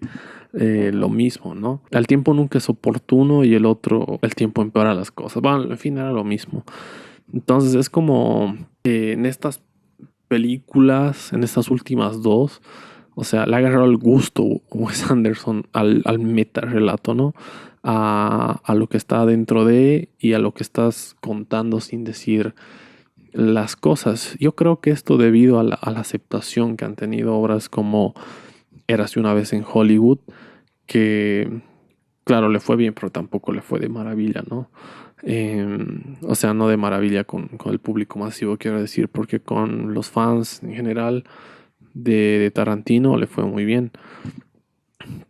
lo mismo, ¿no? El tiempo nunca es oportuno y el otro, el tiempo empeora las cosas. Bueno, en fin, era lo mismo. Entonces es como en estas películas, en estas últimas dos, o sea, le ha agarrado el gusto Wes Anderson al meta relato, ¿no? A lo que está dentro de y a lo que estás contando sin decir las cosas. Yo creo que esto debido a la aceptación que han tenido obras como Érase una vez en Hollywood, que claro, le fue bien, pero tampoco le fue de maravilla, ¿no? O sea, no de maravilla con el público masivo, quiero decir, porque con los fans en general de Tarantino le fue muy bien.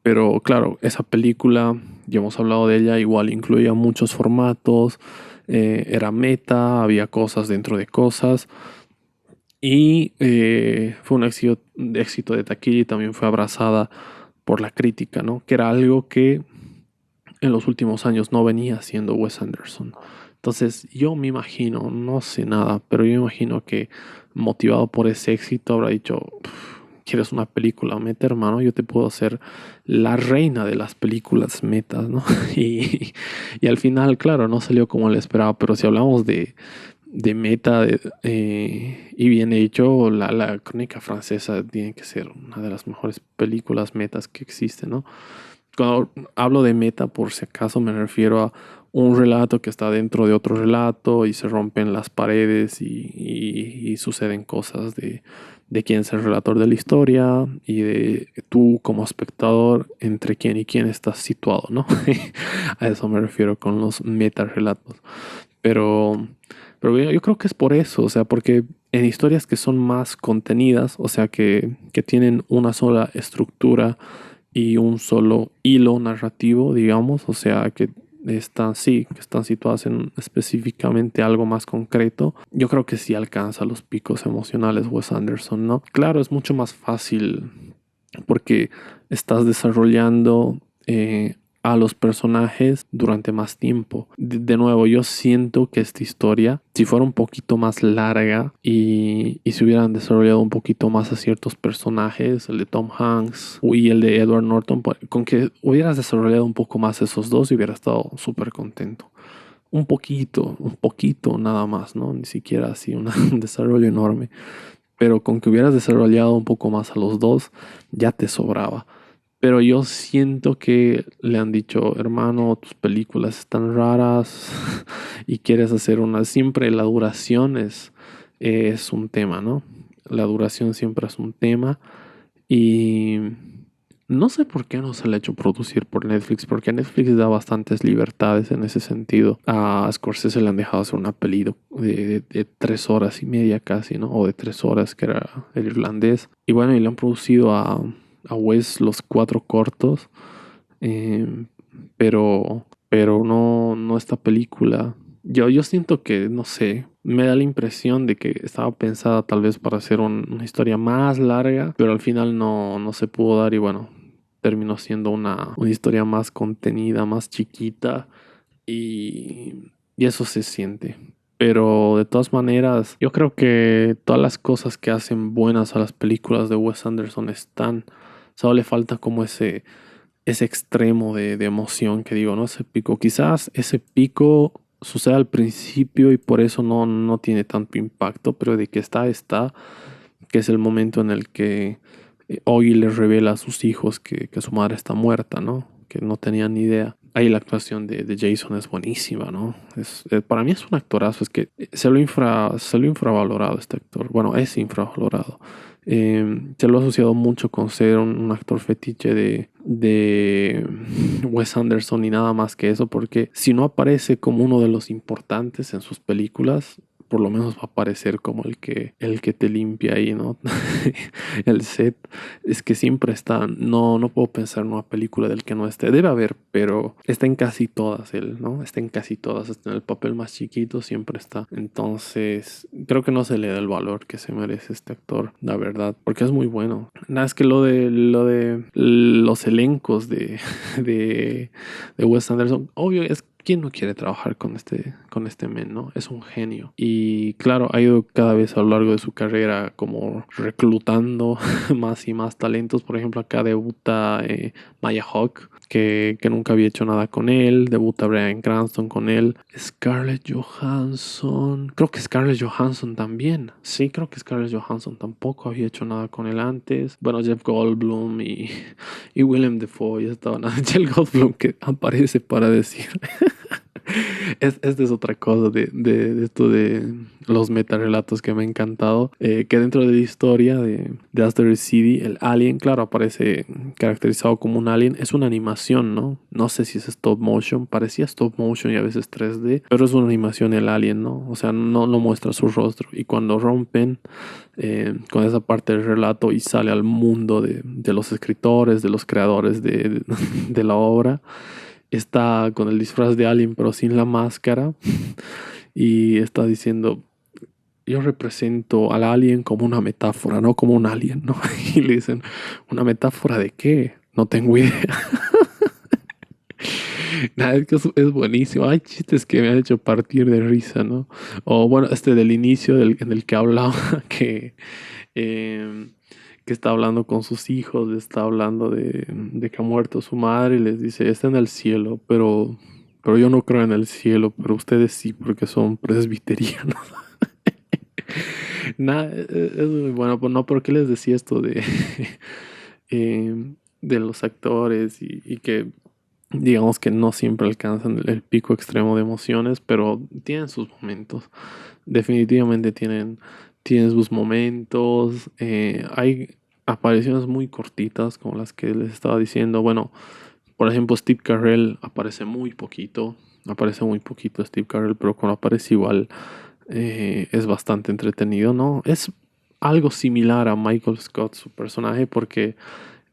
Pero claro, esa película, ya hemos hablado de ella, igual incluía muchos formatos, era meta, había cosas dentro de cosas. Y fue un éxito de taquilla y también fue abrazada por la crítica, ¿no? Que era algo que en los últimos años no venía haciendo Wes Anderson. Entonces yo me imagino, no sé nada, pero yo me imagino que motivado por ese éxito habrá dicho, ¿quieres una película meta, hermano? Yo te puedo hacer la reina de las películas metas, ¿no? Y al final, claro, no salió como le esperaba, pero si hablamos de meta y bien hecho, la Crónica Francesa tiene que ser una de las mejores películas metas que existen, ¿no? Cuando hablo de meta, por si acaso, me refiero a un relato que está dentro de otro relato y se rompen las paredes y suceden cosas de quién es el relator de la historia y de tú como espectador entre quién y quién estás situado, ¿no? A eso me refiero con los meta relatos. Pero, pero yo creo que es por eso, o sea, porque en historias que son más contenidas, o sea, que tienen una sola estructura y un solo hilo narrativo, digamos, o sea, que están, sí, que están situadas en específicamente algo más concreto, yo creo que sí alcanza los picos emocionales Wes Anderson, ¿no? Claro, es mucho más fácil porque estás desarrollando a los personajes durante más tiempo. De nuevo, yo siento que esta historia, si fuera un poquito más larga y se hubieran desarrollado un poquito más a ciertos personajes, el de Tom Hanks y el de Edward Norton, con que hubieras desarrollado un poco más esos dos, hubiera estado súper contento. Un poquito nada más, ¿no? Ni siquiera así un desarrollo enorme, pero con que hubieras desarrollado un poco más a los dos, ya te sobraba. Pero yo siento que le han dicho, hermano, tus películas están raras y quieres hacer una. Siempre la duración es un tema, ¿no? La duración siempre es un tema. Y no sé por qué no se le ha hecho producir por Netflix, porque Netflix da bastantes libertades en ese sentido. A Scorsese le han dejado hacer una peli de 3 horas y media casi, ¿no? O de 3 horas, que era el irlandés. Y bueno, y le han producido a Wes los 4 cortos, eh, pero no esta película. Yo siento que, no sé, me da la impresión de que estaba pensada tal vez para hacer una historia más larga, pero al final no se pudo dar y bueno, terminó siendo una historia más contenida, más chiquita y eso se siente. Pero de todas maneras, yo creo que todas las cosas que hacen buenas a las películas de Wes Anderson están. Solo le falta como ese extremo de emoción que digo, ¿no? Ese pico. Quizás ese pico sucede al principio y por eso no tiene tanto impacto, pero de que está, que es el momento en el que Oggy le revela a sus hijos que su madre está muerta, ¿no? Que no tenían ni idea. Ahí la actuación de Jason es buenísima, ¿no? Para mí es un actorazo, es que se lo infravalorado este actor. Bueno, es infravalorado. Se lo ha asociado mucho con ser un actor fetiche de Wes Anderson y nada más que eso, porque si no aparece como uno de los importantes en sus películas, por lo menos va a aparecer como el que te limpia ahí, ¿no? El set. Es que siempre está. No puedo pensar en una película del que no esté. Debe haber, pero está en casi todas él, ¿no? Está en casi todas. Hasta en el papel más chiquito siempre está. Entonces, creo que no se le da el valor que se merece este actor, la verdad. Porque es muy bueno. Nada, es que lo de los elencos de Wes Anderson, obvio, es ¿quién no quiere trabajar con este men, no? Es un genio. Y claro, ha ido cada vez a lo largo de su carrera como reclutando más y más talentos. Por ejemplo, acá debuta Maya Hawke, que nunca había hecho nada con él. Debuta Bryan Cranston con él. Scarlett Johansson. Creo que Scarlett Johansson también. Sí, creo que Scarlett Johansson tampoco había hecho nada con él antes. Bueno, Jeff Goldblum y Willem Dafoe ya estaban. Jeff Goldblum que aparece para decir. Esta es otra cosa de esto de los metarelatos que me ha encantado. Que dentro de la historia de Asteroid City, el alien, claro, aparece caracterizado como un alien. Es una animación, ¿no? No sé si es stop motion. Parecía stop motion y a veces 3D. Pero es una animación el alien, ¿no? O sea, no muestra su rostro. Y cuando rompen con esa parte del relato y sale al mundo de los escritores, de los creadores de la obra, está con el disfraz de alien pero sin la máscara y está diciendo: yo represento al alien como una metáfora, no como un alien, ¿no? Y le dicen: ¿una metáfora de qué? No tengo idea. Nada, es que es buenísimo. Hay chistes que me han hecho partir de risa, ¿no? O bueno, del inicio en el que hablaba eh, que está hablando con sus hijos, está hablando de que ha muerto su madre y les dice: está en el cielo, pero yo no creo en el cielo, pero ustedes sí, porque son presbiterianos. Nada, es muy bueno. Pues no, ¿por qué les decía esto de los actores y que digamos que no siempre alcanzan el pico extremo de emociones, pero tienen sus momentos? Definitivamente tienen sus momentos. Hay apariciones muy cortitas, como las que les estaba diciendo. Bueno, por ejemplo, Steve Carell aparece muy poquito. Aparece muy poquito Steve Carell, pero cuando aparece igual es bastante entretenido, ¿no? Es algo similar a Michael Scott, su personaje, porque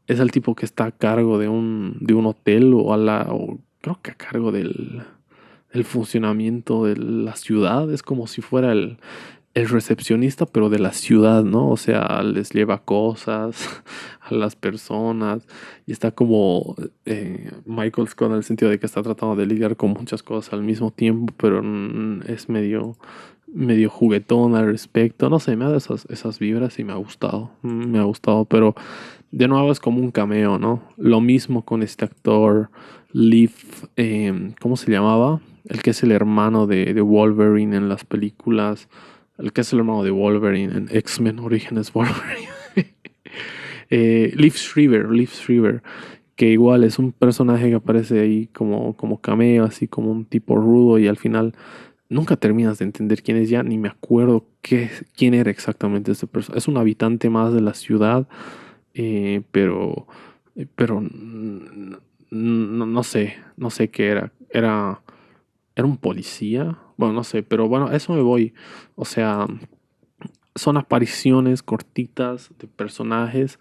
es el tipo que está a cargo de un hotel o creo que a cargo del funcionamiento de la ciudad. Es como si fuera el recepcionista, pero de la ciudad, ¿no? O sea, les lleva cosas a las personas y está como Michael Scott en el sentido de que está tratando de lidiar con muchas cosas al mismo tiempo, pero es medio juguetón al respecto. No sé, me ha dado esas vibras y me ha gustado. Me ha gustado, pero de nuevo es como un cameo, ¿no? Lo mismo con este actor, Leaf, ¿cómo se llamaba? El que es el hermano de Wolverine en las películas. El que es el hermano de Wolverine en X-Men Orígenes Wolverine. Leaf Shriver, que igual es un personaje que aparece ahí como cameo, así como un tipo rudo y al final nunca terminas de entender quién es, ya ni me acuerdo quién era exactamente este personaje. Es un habitante más de la ciudad, pero no sé qué era. Era un policía. Bueno, no sé, pero bueno, a eso me voy. O sea, son apariciones cortitas de personajes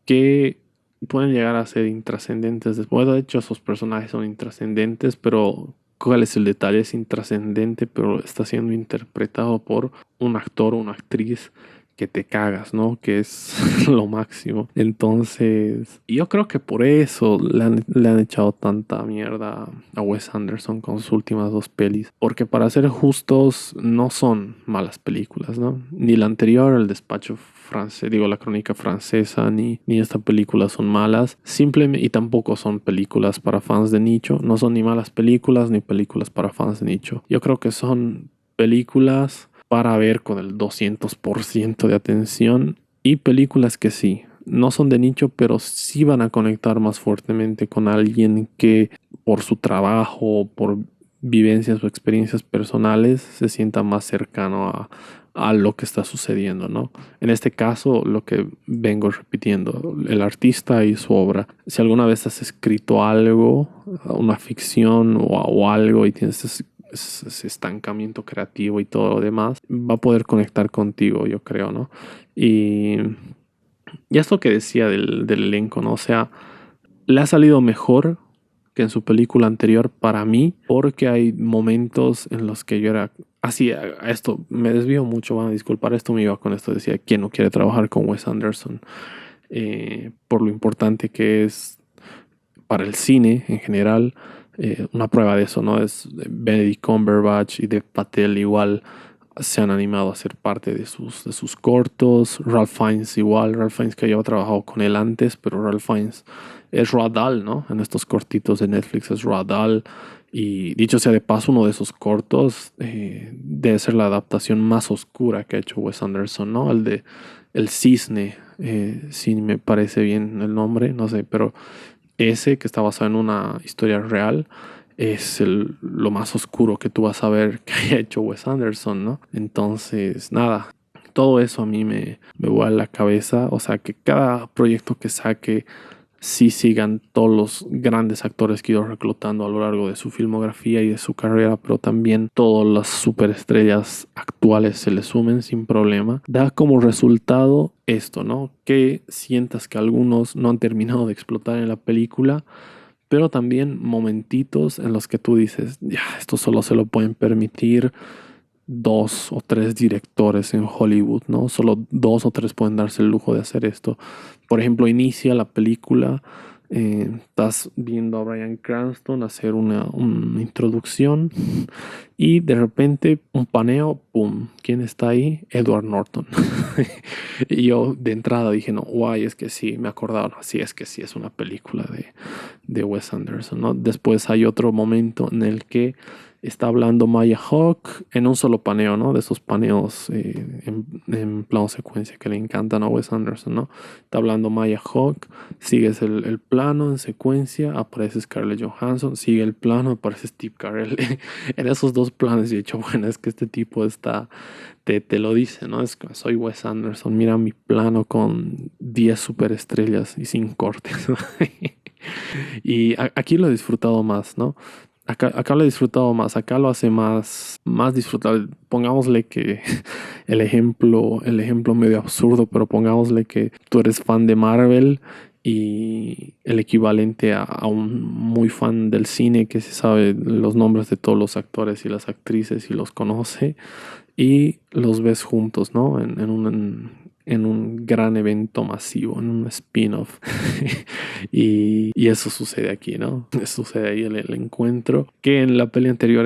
que pueden llegar a ser intrascendentes después. De hecho, esos personajes son intrascendentes, pero ¿cuál es el detalle? Es intrascendente, pero está siendo interpretado por un actor o una actriz que te cagas, ¿no? Que es lo máximo. Entonces, yo creo que por eso le han echado tanta mierda a Wes Anderson con sus últimas dos pelis. Porque para ser justos, no son malas películas, ¿no? Ni la anterior, El Despacho francés, digo, La Crónica Francesa, ni esta película son malas. Simplemente, y tampoco son películas para fans de nicho. No son ni malas películas ni películas para fans de nicho. Yo creo que son películas para ver con el 200% de atención y películas que sí, no son de nicho, pero sí van a conectar más fuertemente con alguien que por su trabajo, por vivencias o experiencias personales, se sienta más cercano a lo que está sucediendo, ¿no? En este caso, lo que vengo repitiendo, el artista y su obra. Si alguna vez has escrito algo, una ficción o algo y tienes ese estancamiento creativo y todo lo demás, va a poder conectar contigo, yo creo, ¿no? Y esto que decía del elenco, ¿no? O sea, le ha salido mejor que en su película anterior para mí, porque hay momentos en los que yo era así, a esto me desvío mucho, van a disculpar, esto me iba con esto, decía: ¿quién no quiere trabajar con Wes Anderson? Por lo importante que es para el cine en general. Una prueba de eso, ¿no? Es Benedict Cumberbatch y Dev Patel igual se han animado a ser parte de sus cortos. Ralph Fiennes igual. Ralph Fiennes, que yo he trabajado con él antes, pero Ralph Fiennes es Roald Dahl, ¿no? En estos cortitos de Netflix es Roald Dahl. Y dicho sea de paso, uno de esos cortos debe ser la adaptación más oscura que ha hecho Wes Anderson, ¿no? El de El Cisne, si me parece bien el nombre, no sé, pero ese que está basado en una historia real es lo más oscuro que tú vas a ver que haya hecho Wes Anderson, ¿no? Entonces, nada, todo eso a mí me vuela la cabeza. O sea, que cada proyecto que saque sí sigan todos los grandes actores que he ido reclutando a lo largo de su filmografía y de su carrera, pero también todas las superestrellas actuales se le sumen sin problema. Da como resultado esto, ¿no? Que sientas que algunos no han terminado de explotar en la película, pero también momentitos en los que tú dices, ya, esto solo se lo pueden permitir 2 o 3 directores en Hollywood, ¿no? Solo 2 o 3 pueden darse el lujo de hacer esto. Por ejemplo, inicia la película, estás viendo a Bryan Cranston hacer una introducción y de repente un paneo, ¡pum! ¿Quién está ahí? Edward Norton. Y yo de entrada dije, no, guay, es que sí, me acordaba, no, sí, es que sí, es una película de Wes Anderson, ¿no? Después hay otro momento en el que está hablando Maya Hawke en un solo paneo, ¿no? De esos paneos en plano secuencia que le encantan a Wes Anderson, ¿no? Está hablando Maya Hawke, sigues el plano en secuencia, aparece Scarlett Johansson, sigue el plano, aparece Steve Carell. En esos 2 planes he dicho, bueno, es que este tipo te lo dice, ¿no? Es que soy Wes Anderson, mira mi plano con 10 superestrellas y sin cortes. Y aquí lo he disfrutado más, ¿no? Acá lo he disfrutado más, acá lo hace más disfrutable. Pongámosle que el ejemplo medio absurdo, pero pongámosle que tú eres fan de Marvel y el equivalente a un muy fan del cine que se sabe los nombres de todos los actores y las actrices y los conoce y los ves juntos, ¿no? En un gran evento masivo, en un spin-off. y eso sucede aquí, ¿no? Sucede ahí el encuentro, que en la peli anterior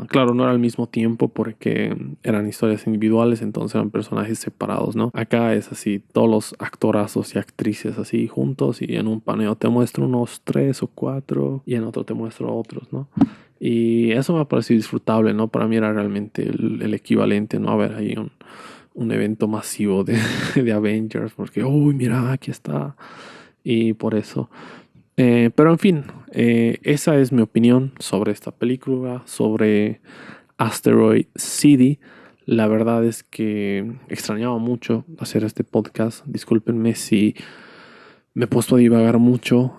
claro, no era al mismo tiempo porque eran historias individuales, entonces eran personajes separados, ¿no? Acá es así, todos los actorazos y actrices así juntos y en un paneo te muestro unos 3 o 4 y en otro te muestro otros, ¿no? Y eso me pareció disfrutable, ¿no? Para mí era realmente el equivalente, ¿no? A ver ahí un evento masivo de Avengers, porque, uy, mira, aquí está. Y por eso. Pero en fin, esa es mi opinión sobre esta película, sobre Asteroid City. La verdad es que extrañaba mucho hacer este podcast. Discúlpenme si me he puesto a divagar mucho.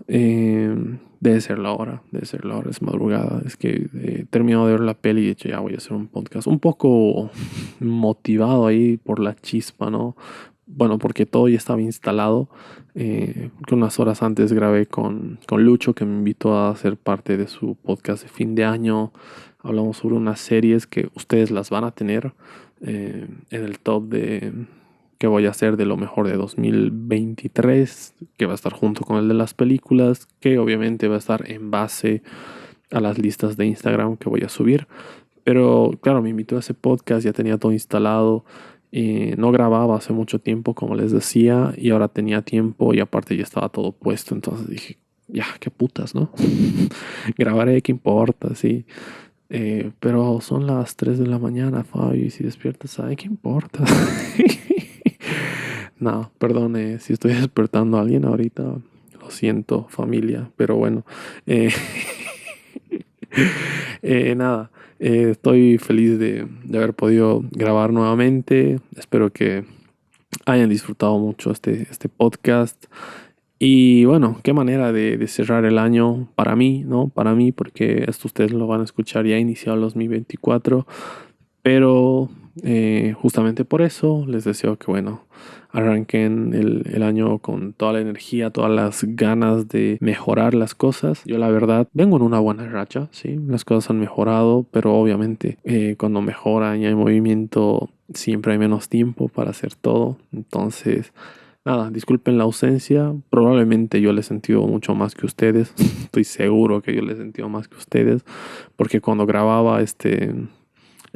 Debe ser la hora, es madrugada. Es que he terminado de ver la peli y he dicho, ya voy a hacer un podcast. Un poco motivado ahí por la chispa, ¿no? Bueno, porque todo ya estaba instalado. Que unas horas antes grabé con Lucho, que me invitó a ser parte de su podcast de fin de año. Hablamos sobre unas series que ustedes las van a tener en el top que voy a hacer de lo mejor de 2023, que va a estar junto con el de las películas, que obviamente va a estar en base a las listas de Instagram que voy a subir. Pero claro, me invitó a ese podcast, ya tenía todo instalado. No grababa hace mucho tiempo, como les decía, y ahora tenía tiempo y aparte ya estaba todo puesto. Entonces dije, ya, qué putas, ¿no? Grabaré, ¿qué importa? Sí. Pero son las 3 de la mañana, Fabio, y si despiertas, ay, ¿qué importa? No, perdone si estoy despertando a alguien ahorita. Lo siento, familia, pero bueno. eh, nada, estoy feliz de haber podido grabar nuevamente. Espero que hayan disfrutado mucho este podcast. Y bueno, qué manera de cerrar el año para mí, ¿no? Para mí, porque esto ustedes lo van a escuchar ya iniciado el 2024. Pero justamente por eso les deseo que, bueno, arranquen el año con toda la energía, todas las ganas de mejorar las cosas. Yo la verdad vengo en una buena racha, sí, las cosas han mejorado, pero obviamente cuando mejoran y hay movimiento siempre hay menos tiempo para hacer todo. Entonces, nada, disculpen la ausencia. Probablemente yo le he sentido mucho más que ustedes. Estoy seguro que yo le he sentido más que ustedes, porque cuando grababa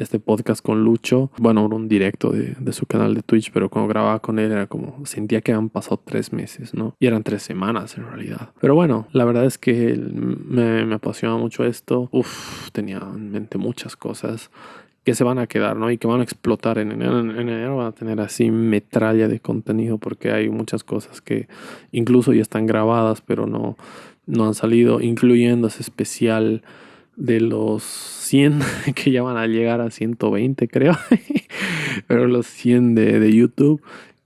este podcast con Lucho. Bueno, era un directo de su canal de Twitch, pero cuando grababa con él era como, sentía que habían pasado 3 meses, ¿no? Y eran 3 semanas en realidad. Pero bueno, la verdad es que me apasiona mucho esto. Tenía en mente muchas cosas que se van a quedar, ¿no? Y que van a explotar en enero. En enero van a tener así metralla de contenido porque hay muchas cosas que incluso ya están grabadas, pero no han salido, incluyendo ese especial de los 100 que ya van a llegar a 120, creo. Pero los 100 de YouTube,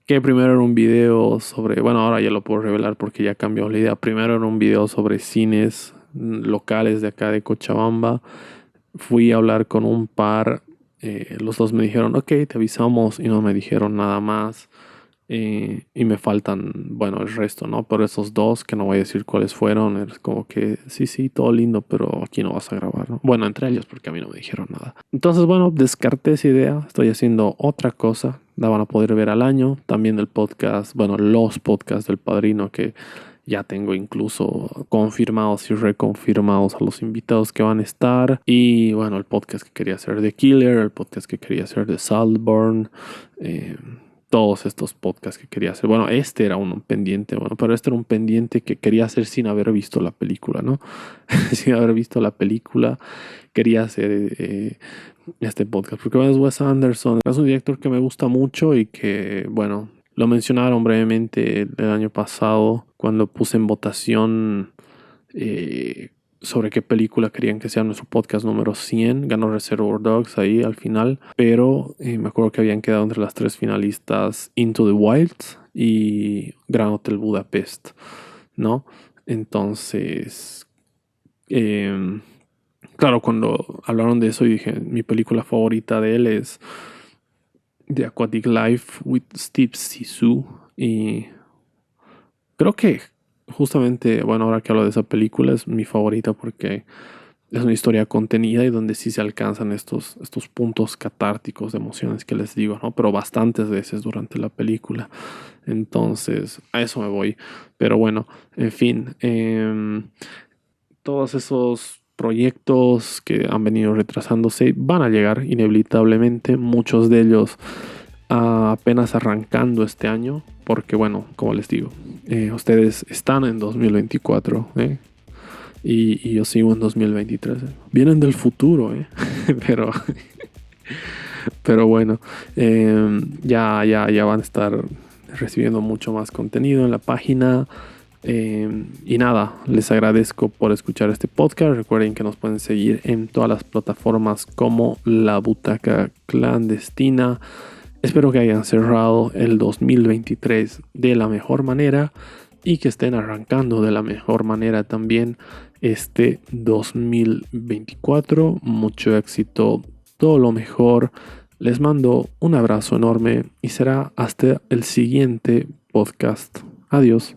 que primero era un video sobre, bueno, ahora ya lo puedo revelar porque ya cambió la idea. Primero era un video sobre cines locales de acá de Cochabamba. Fui a hablar con un par, los dos me dijeron, ok, te avisamos, y no me dijeron nada más. Y me faltan, bueno, el resto, ¿no? Pero esos dos, que no voy a decir cuáles fueron, es como que sí, todo lindo, pero aquí no vas a grabar, ¿no? Bueno, entre ellos, porque a mí no me dijeron nada. Entonces, bueno, descarté esa idea, estoy haciendo otra cosa, la van a poder ver al año. También el podcast, bueno, los podcasts del Padrino, que ya tengo incluso confirmados y reconfirmados a los invitados que van a estar. Y bueno, el podcast que quería hacer de Killer, el podcast que quería hacer de Saltburn, todos estos podcasts que quería hacer. Bueno, este era un pendiente, bueno, pero este era un pendiente que quería hacer sin haber visto la película, ¿no? Sin haber visto la película, quería hacer este podcast. Porque bueno, es Wes Anderson, es un director que me gusta mucho y que, bueno, lo mencionaron brevemente el año pasado cuando puse en votación sobre qué película querían que sea nuestro podcast número 100. Ganó Reservoir Dogs ahí al final, pero me acuerdo que habían quedado entre las 3 finalistas Into the Wilds y Gran Hotel Budapest, ¿no? Entonces, claro, cuando hablaron de eso, yo dije, mi película favorita de él es The Aquatic Life with Steve Zissou, y creo que justamente, bueno, ahora que hablo de esa película, es mi favorita porque es una historia contenida y donde sí se alcanzan estos puntos catárticos de emociones que les digo, ¿no? Pero bastantes veces durante la película. Entonces, a eso me voy. Pero bueno, en fin, todos esos proyectos que han venido retrasándose van a llegar inevitablemente, muchos de ellos apenas arrancando este año, porque bueno, como les digo, ustedes están en 2024, y yo sigo en 2023. Vienen del futuro, pero, pero bueno, ya van a estar recibiendo mucho más contenido en la página. Y nada, les agradezco por escuchar este podcast. Recuerden que nos pueden seguir en todas las plataformas como La Butaca Clandestina. Espero que hayan cerrado el 2023 de la mejor manera y que estén arrancando de la mejor manera también este 2024. Mucho éxito, todo lo mejor. Les mando un abrazo enorme y será hasta el siguiente podcast. Adiós.